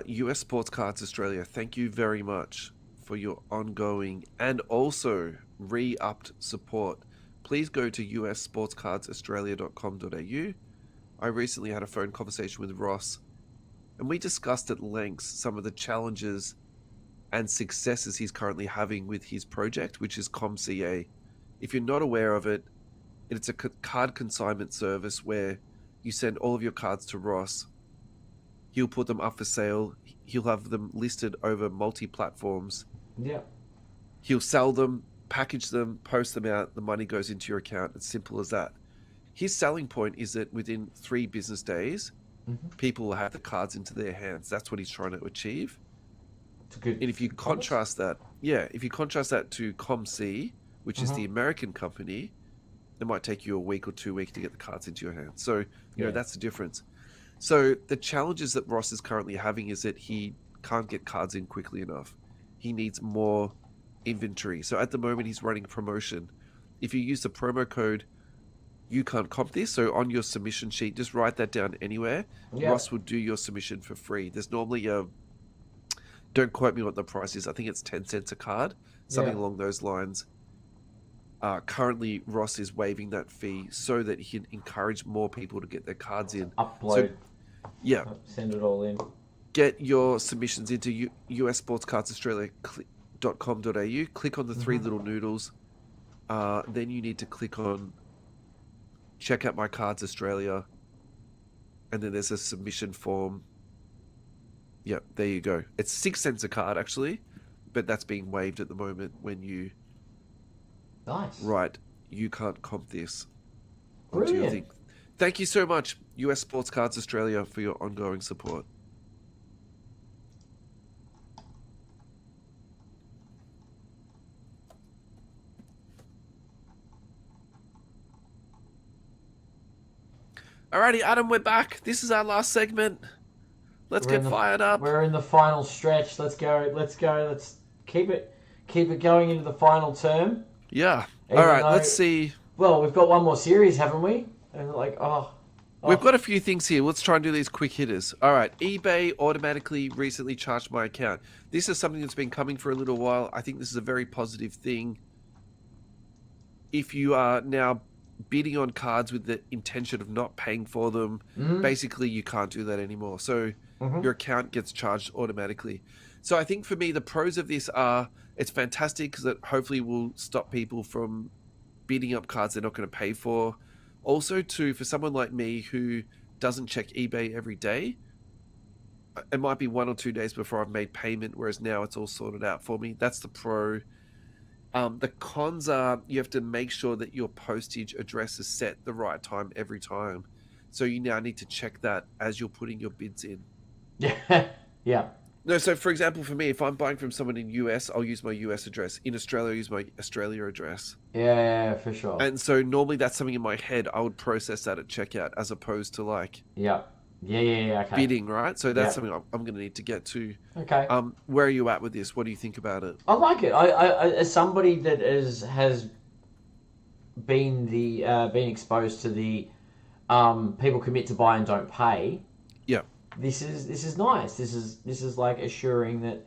US Sports Cards Australia, thank you very much for your ongoing and also re-upped support. Please go to ussportscardsaustralia.com.au. I recently had a phone conversation with Ross, and we discussed at length some of the challenges and successes he's currently having with his project, which is ComCA. If you're not aware of it, it's a card consignment service where you send all of your cards to Ross. He'll put them up for sale. He'll have them listed over multi-platforms. Yeah. He'll sell them, package them, post them out. The money goes into your account. It's simple as that. His selling point is that within 3 business days, people will have the cards into their hands. That's what he's trying to achieve. It's a good. And if you contrast that, to ComC, which is the American company, it might take you a week or 2 weeks to get the cards into your hands. So, you know, that's the difference. So the challenges that Ross is currently having is that he can't get cards in quickly enough. He needs more inventory. So at the moment, he's running a promotion. If you use the promo code, you can't comp this. So on your submission sheet, just write that down anywhere. Yeah. Ross will do your submission for free. There's normally don't quote me what the price is. I think it's 10 cents a card, something along those lines. Currently, Ross is waiving that fee so that he can encourage more people to get their cards in. Upload. Yeah. Send it all in. Get your submissions into ussportscardsaustralia.com.au. Click on the 3 little noodles. Then you need to click on Check Out My Cards Australia. And then there's a submission form. Yep, there you go. It's 6 cents a card, actually. But that's being waived at the moment when you... Nice. Right. You can't comp this. Brilliant. Thank you so much, US Sports Cards Australia, for your ongoing support. Alrighty, Adam, we're back. This is our last segment. Let's get fired up. We're in the final stretch. Let's go. Let's keep it going into the final term. Yeah. Alright, let's see. Well, we've got one more series, haven't we? And we've got a few things here. Let's try and do these quick hitters. Alright, eBay automatically recently charged my account. This is something that's been coming for a little while. I think this is a very positive thing. If you are now bidding on cards with the intention of not paying for them, basically you can't do that anymore. So your account gets charged automatically. So I think for me, the pros of this are, it's fantastic because it hopefully will stop people from bidding up cards they're not going to pay for. Also, too, for someone like me who doesn't check eBay every day, it might be 1 or 2 days before I've made payment, whereas now it's all sorted out for me. That's the pro. The cons are you have to make sure that your postage address is set the right time every time. So you now need to check that as you're putting your bids in. Yeah. No, so for example, for me, if I'm buying from someone in US, I'll use my US address. In Australia, I'll use my Australia address. Yeah, for sure. And so normally that's something in my head, I would process that at checkout as opposed to like... Yeah, okay. Bidding, right? So that's something I'm going to need to get to. Okay. Where are you at with this? What do you think about it? I like it. I as somebody that has been been exposed to the people commit to buy and don't pay. Yeah. This is nice. This is like assuring that,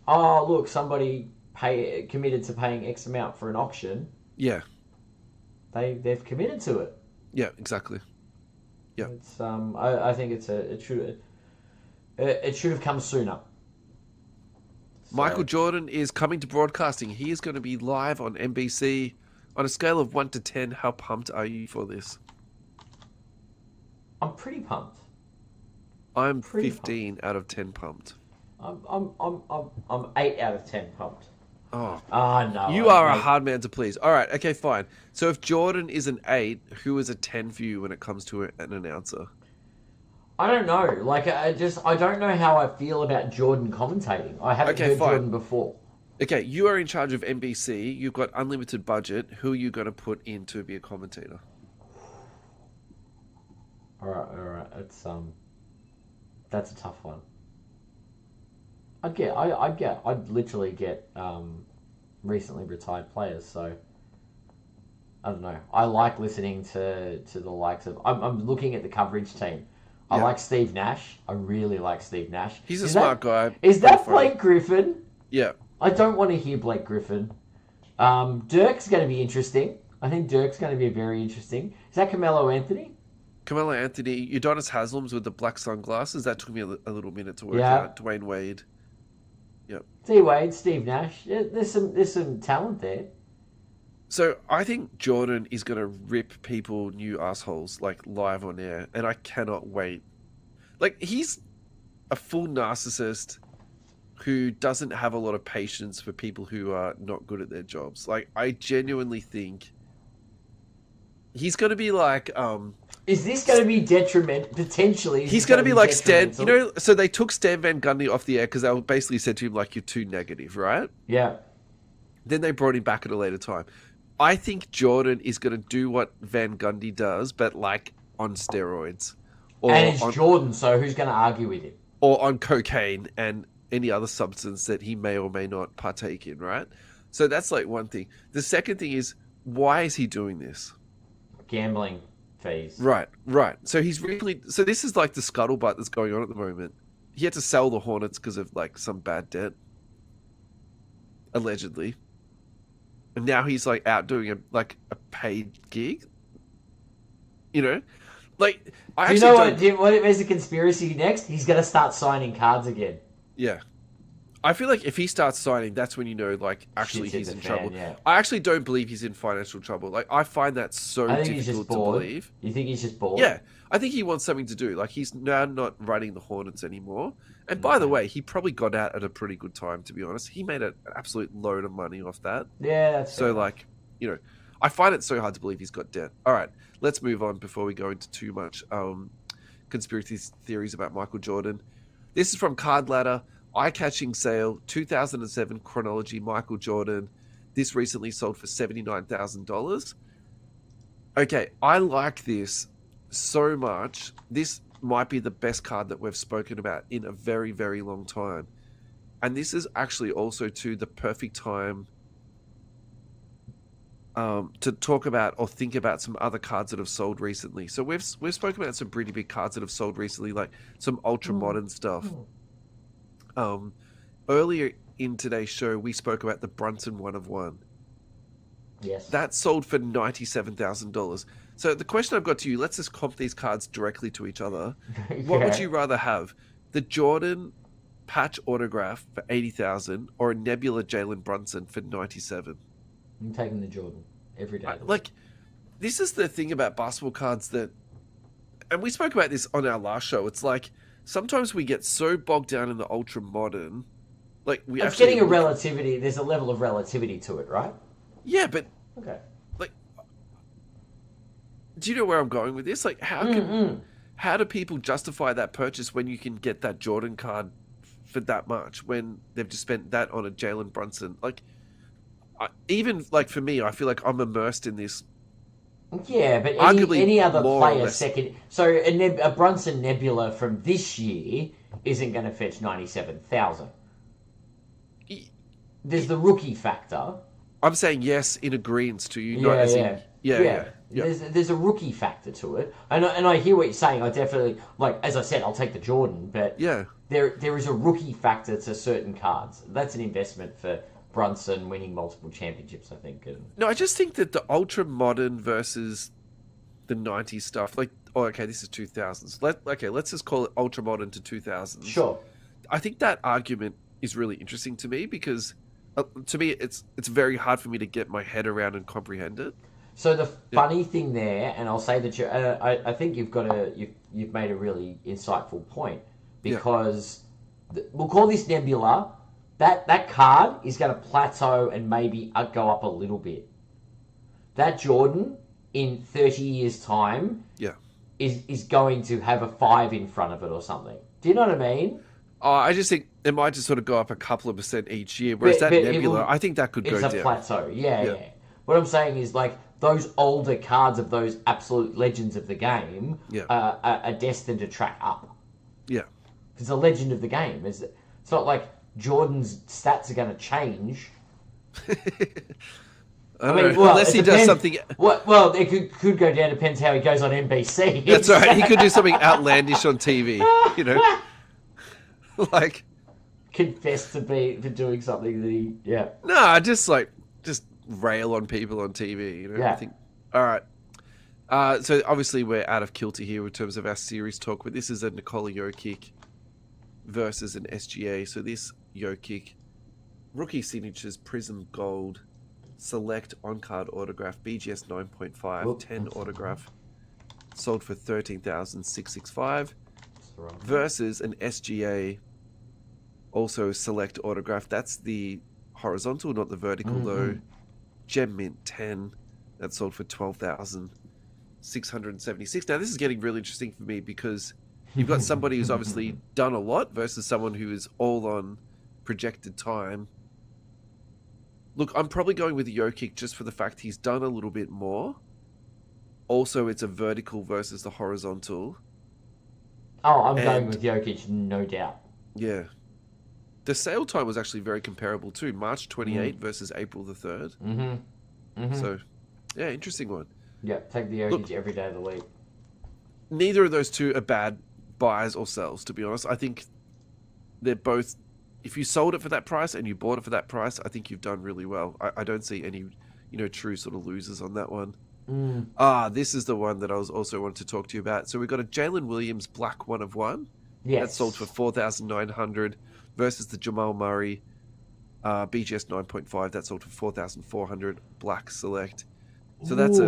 oh look, somebody committed to paying X amount for an auction. Yeah. They've committed to it. Yeah, exactly. Yeah. It's I think it should have come sooner. So. Michael Jordan is coming to broadcasting. He is going to be live on NBC. On a scale of 1 to 10, how pumped are you for this? I'm pretty pumped. I'm 15 out of 10 pumped. I'm 8 out of 10 pumped. Oh. No. You are a hard man to please. All right, okay, fine. So if Jordan is an 8, who is a 10 for you when it comes to an announcer? I don't know. Like, I don't know how I feel about Jordan commentating. I haven't heard Jordan before. Okay, you are in charge of NBC. You've got unlimited budget. Who are you going to put in to be a commentator? All right. That's a tough one. I'd literally get recently retired players. So I don't know. I like listening to the likes of. I'm looking at the coverage team. I like Steve Nash. I really like Steve Nash. He's a smart guy. Is that Blake Griffin? Yeah. I don't want to hear Blake Griffin. Dirk's going to be interesting. I think Dirk's going to be very interesting. Is that Carmelo Anthony? Carmelo Anthony, Udonis Haslam's with the black sunglasses. That took me a little minute to work out. Dwayne Wade. Yep. D-Wade, Steve Nash. There's some talent there. So I think Jordan is going to rip people new assholes like live on air, and I cannot wait. Like, he's a full narcissist who doesn't have a lot of patience for people who are not good at their jobs. Like, I genuinely think he's going to be like Is this going to be potentially? He's going to be like Stan, so they took Stan Van Gundy off the air because they basically said to him, like, you're too negative, right? Yeah. Then they brought him back at a later time. I think Jordan is going to do what Van Gundy does, but like on steroids. And it's Jordan, so who's going to argue with him? Or on cocaine and any other substance that he may or may not partake in, right? So that's like one thing. The second thing is, why is he doing this? Gambling fees. Right. So so this is like the scuttlebutt that's going on at the moment. He had to sell the Hornets because of like some bad debt. Allegedly. And now he's like out doing a paid gig. Like, Do you know what is the conspiracy next? He's going to start signing cards again. Yeah. I feel like if he starts signing, that's when like, actually he's in trouble. Yeah. I actually don't believe he's in financial trouble. Like, I find that so difficult to believe. You think he's just bored? Yeah. I think he wants something to do. Like, he's now not running the Hornets anymore. And by the way, he probably got out at a pretty good time, to be honest. He made an absolute load of money off that. Yeah, that's so, like, I find it so hard to believe he's got debt. All right, let's move on before we go into too much conspiracy theories about Michael Jordan. This is from Card Ladder. Eye-catching sale, 2007 chronology Michael Jordan. This recently sold for $79,000. Okay, I like this so much. This might be the best card that we've spoken about in a very, very long time. And this is actually also the perfect time to talk about or think about some other cards that have sold recently. So we've spoken about some pretty big cards that have sold recently, like some ultra modern stuff. Earlier in today's show, we spoke about the Brunson 1 of 1. Yes. That sold for $97,000. So the question I've got to you, let's just comp these cards directly to each other. Yeah. What would you rather have? The Jordan patch autograph for $80,000 or a Nebula Jalen Brunson for $97,000? I'm taking the Jordan every day. Like, this is the thing about basketball cards that, and we spoke about this on our last show, it's like, sometimes we get so bogged down in the ultra modern, like it's getting a relativity. There's a level of relativity to it, right? Yeah, but okay. Like, do you know where I'm going with this? Like, how do people justify that purchase when you can get that Jordan card for that much when they've just spent that on a Jalen Brunson? Like, even like for me, I feel like I'm immersed in this. Yeah, but any other player second. So a Brunson Nebula from this year isn't going to fetch 97,000. There's the rookie factor. I'm saying yes in agreement to you. Yeah. There's a rookie factor to it, and I hear what you're saying. I definitely, like, as I said, I'll take the Jordan, but yeah, there is a rookie factor to certain cards. That's an investment for Brunson winning multiple championships, I think. No, I just think that the ultra modern versus the 90s stuff, like, okay, this is 2000s. Let's just call it ultra modern to 2000s. Sure. I think that argument is really interesting to me because, to me, it's very hard for me to get my head around and comprehend it. So the funny thing there, and I'll say that I think you've made a really insightful point because we'll call this Nebula. That card is going to plateau and maybe go up a little bit. That Jordan in 30 years' time is going to have a 5 in front of it or something. Do you know what I mean? I just think it might just sort of go up a couple of % each year, whereas that Nebula, I think that could go down. It's a plateau, yeah. What I'm saying is, like, those older cards of those absolute legends of the game are destined to track up. Yeah. It's a legend of the game. It's not like Jordan's stats are going to change. I mean, unless he does something. Well, it could go down. Depends how he goes on NBC. That's right. He could do something outlandish on TV. Like confess to doing something that he. Yeah. No, just rail on people on TV. Yeah. I think. All right. So obviously we're out of kilter here in terms of our series talk, but this is a Nikola Jokic versus an SGA. So this Jokic Rookie signatures, Prism Gold, Select on-card autograph, BGS 9.5, 10 autograph, sold for 13,665 versus an SGA, also Select autograph. That's the horizontal, not the vertical though. Gem Mint 10, that sold for 12,676. Now this is getting really interesting for me because you've got somebody who's obviously done a lot versus someone who is all on projected time. Look, I'm probably going with Jokic just for the fact he's done a little bit more. Also, it's a vertical versus the horizontal. Oh, I'm going with Jokic, no doubt. Yeah. The sale time was actually very comparable too. March 28 versus April the 3rd. So, yeah, interesting one. Yeah, take the Jokic every day of the week. Neither of those two are bad buys or sells, to be honest. I think they're both... If you sold it for that price and you bought it for that price, I think you've done really well. I don't see any, true sort of losers on that one. This is the one that I was also wanted to talk to you about. So we've got a Jalen Williams Black 1 of 1. Yes. That sold for 4,900 versus the Jamal Murray BGS 9.5. That sold for 4,400 Black Select. So that's a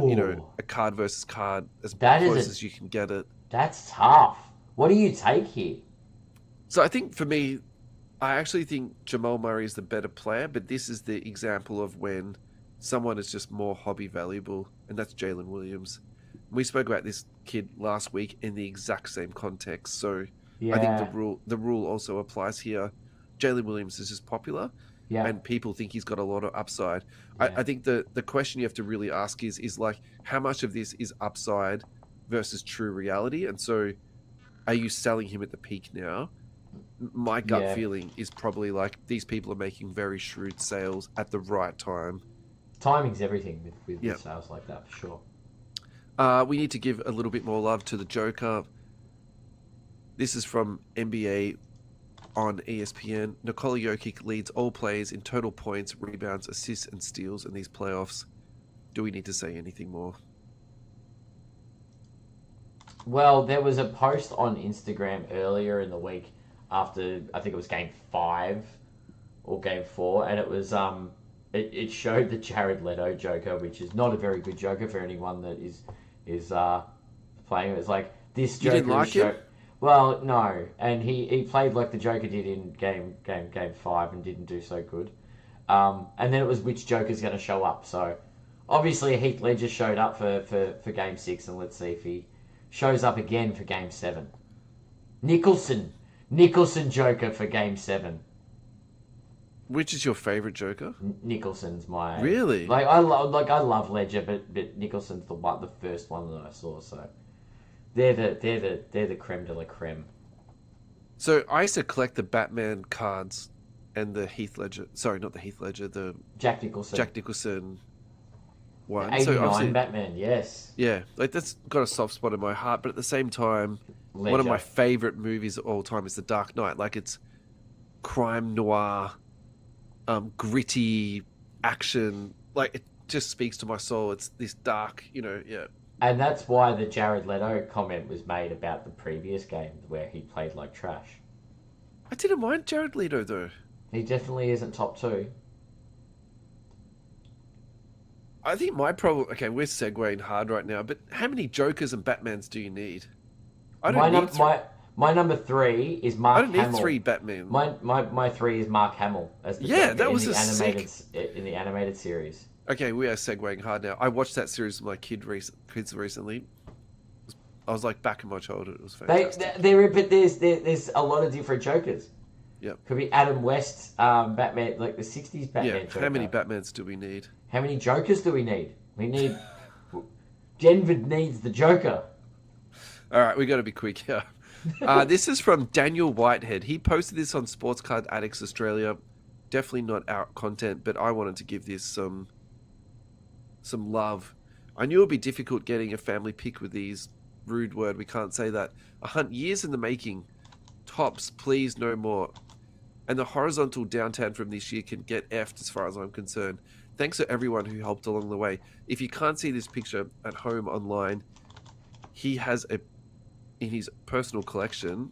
card versus card as close as you can get it. That's tough. What do you take here? So I think for me, I actually think Jamal Murray is the better player, but this is the example of when someone is just more hobby valuable, and that's Jalen Williams. We spoke about this kid last week in the exact same context, so I think the rule also applies here. Jalen Williams is just popular, and people think he's got a lot of upside. I think the question you have to really ask is like, how much of this is upside versus true reality? And so, are you selling him at the peak now? My gut feeling is probably like these people are making very shrewd sales at the right time. Timing's everything with sales like that, for sure. We need to give a little bit more love to the Joker. This is from NBA on ESPN. Nikola Jokic leads all players in total points, rebounds, assists, and steals in these playoffs. Do we need to say anything more? Well, there was a post on Instagram earlier in the week after, I think it was game 5 or game 4, and it was it showed the Jared Leto Joker, which is not a very good Joker for anyone that is playing. It was like this Joker. You didn't like him? Well, no, and he played like the Joker did in game 5 and didn't do so good. And then it was which Joker's going to show up. So obviously Heath Ledger showed up for game 6, and let's see if he shows up again for game 7. Nicholson Joker for game 7. Which is your favorite Joker? Nicholson's my really I love Ledger, but Nicholson's the first one that I saw. So they're the creme de la creme. So I used to collect the Batman cards and the Heath Ledger. Sorry, not the Heath Ledger. The Jack Nicholson one. The 89 Batman, yes. Yeah, like that's got a soft spot in my heart. But at the same time, Ledger. One of my favorite movies of all time is The Dark Knight. Like it's crime noir. Gritty action, like it just speaks to my soul. It's this dark, And that's why the Jared Leto comment was made about the previous game where he played like trash. I didn't mind Jared Leto though. He definitely isn't top 2. I think my problem. Okay, we're segueing hard right now, but how many Jokers and Batmans do you need? I don't need My number 3 is Mark Hamill. I don't need 3 Batman. My 3 is Mark Hamill as the Joker that was in the animated series. Okay, we are segueing hard now. I watched that series with my kids recently. I was like back in my childhood. It was fantastic. But there's a lot of different Jokers. Yep. Could be Adam West, Batman, like the 60s Batman Joker. How many Batmans do we need? How many Jokers do we need? We need... Denver needs the Joker. All right, we got to be quick here. This is from Daniel Whitehead. He posted this on Sports Card Addicts Australia. Definitely not our content, but I wanted to give this some love. I knew it would be difficult getting a family pick with these. Rude word, we can't say that. A hunt years in the making. Tops, please, no more. And the horizontal downtown from this year can get effed as far as I'm concerned. Thanks to everyone who helped along the way. If you can't see this picture at home online, he has in his personal collection,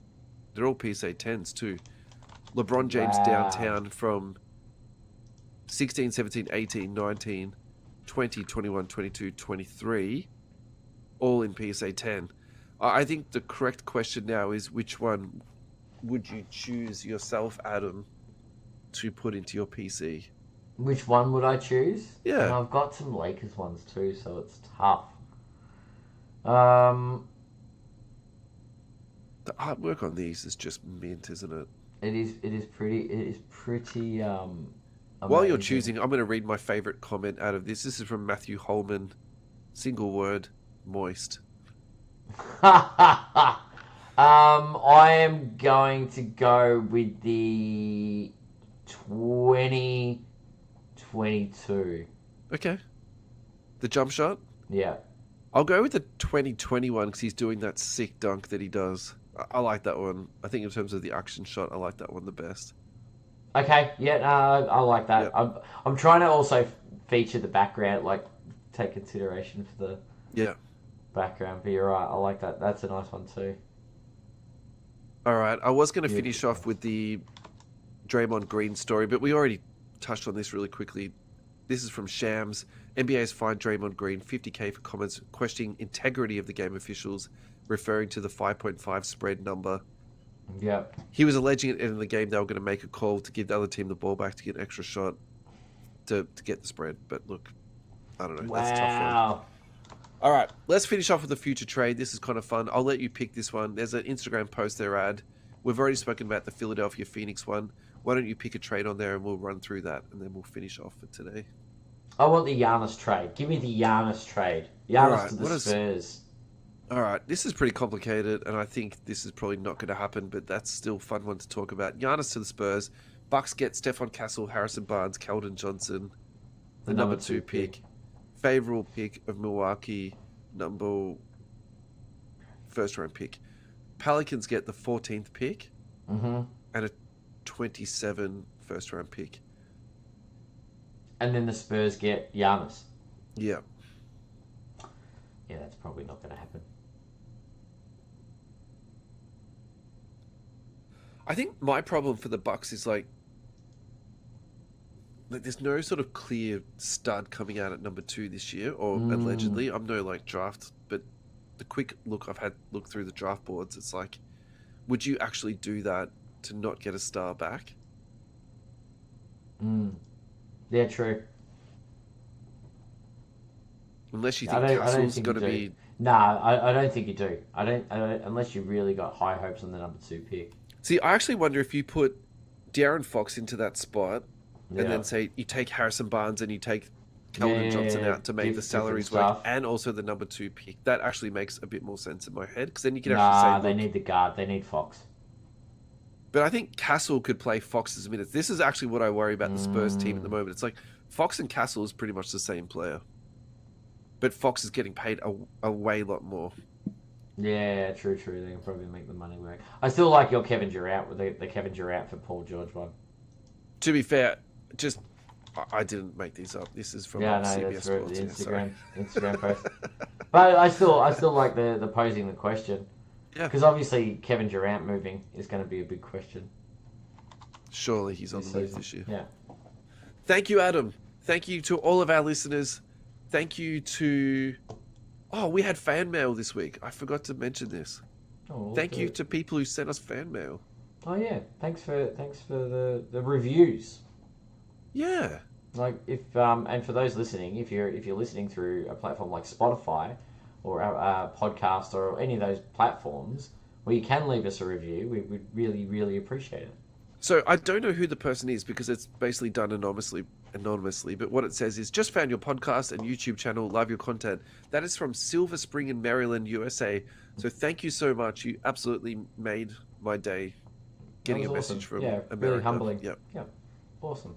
they're all PSA 10s too. LeBron James downtown from 16, 17, 18, 19, 20, 21, 22, 23, all in PSA 10. I think the correct question now is which one would you choose yourself, Adam, to put into your PC? Which one would I choose? And Yeah. I've got some Lakers ones too, so it's tough. Um, The artwork on these is just mint, isn't it? it is. It is pretty. While you're Amazing. choosing, I'm going to read my favorite comment out of this. This is from Matthew Holman. Single word, moist. I am going to go with the 2022. Okay. The jump shot? Yeah. I'll go with the 2021 because he's doing that sick dunk that he does. I like that one. I think in terms of the action shot, I like that one the best. Okay. Yeah. No, I like that. Yep. I'm trying to also feature the background, like take consideration for the Yeah. background. But you're right. I like that. That's a nice one too. All right. I was going to finish Beautiful. off with the Draymond Green story, but we already touched on this really quickly. This is from Shams. NBA's fined Draymond Green $50K for comments questioning integrity of the game officials, referring to the 5.5 spread number. Yeah. He was alleging at the end of the game they were going to make a call to give the other team the ball back to get an extra shot to get the spread. But look, I don't know. That's a tough one. Wow. All right, let's finish off with a future trade. This is kind of fun. I'll let you pick this one. There's an Instagram post there, Ad. We've already spoken about the Philadelphia Phoenix one. Why don't you pick a trade on there and we'll run through that and then we'll finish off for today. I want the Giannis trade. Give me the Giannis trade. Giannis Alright, to the Spurs. All right, this is pretty complicated, and I think this is probably not going to happen, but that's still a fun one to talk about. Giannis to the Spurs. Bucks get Stephon Castle, Harrison Barnes, Keldon Johnson, the number 2 pick. Favorable pick of Milwaukee, first round pick. Pelicans get the 14th pick and a 27 first round pick. And then the Spurs get Giannis. Yeah. Yeah, that's probably not going to happen. I think my problem for the Bucks is like there's no sort of clear stud coming out at number 2 this year, or allegedly. I'm no like draft, but the quick look I've had look through the draft boards, it's like, would you actually do that to not get a star back? Yeah, true. Unless you think Castle's got to be. Nah, I don't think you do. I don't. Unless you really got high hopes on the number 2 pick. See, I actually wonder if you put De'Aaron Fox into that spot, Yeah. and then say you take Harrison Barnes and you take Keldon Johnson out to make the salaries work, and also the number 2 pick. That actually makes a bit more sense in my head, because then you can actually say, they need the guard. They need Fox. But I think Castle could play Fox's minutes. This is actually what I worry about the Spurs team at the moment. It's like Fox and Castle is pretty much the same player, but Fox is getting paid a way lot more. Yeah, true. They can probably make the money work. I still like your Kevin Durant with the Kevin Durant for Paul George one. To be fair, I didn't make these up. This is from CBS Sports. The Instagram post. But I still like the posing the question. Yeah. Because obviously Kevin Durant moving is going to be a big question. Surely he's on the move this year. Yeah. Thank you, Adam. Thank you to all of our listeners. Thank you to... Oh, we had fan mail this week. I forgot to mention this. Thank you to people who sent us fan mail. Oh yeah, thanks for the reviews. Yeah. Like if and for those listening, if you're listening through a platform like Spotify or a podcast or any of those platforms where you can leave us a review, we would really appreciate it. So I don't know who the person is because it's basically done anonymously, but what it says is, just found your podcast and YouTube channel, love your content. That is from Silver Spring in Maryland, USA. So thank you so much. You absolutely made my day getting a message from America. Really humbling. Yep. Awesome.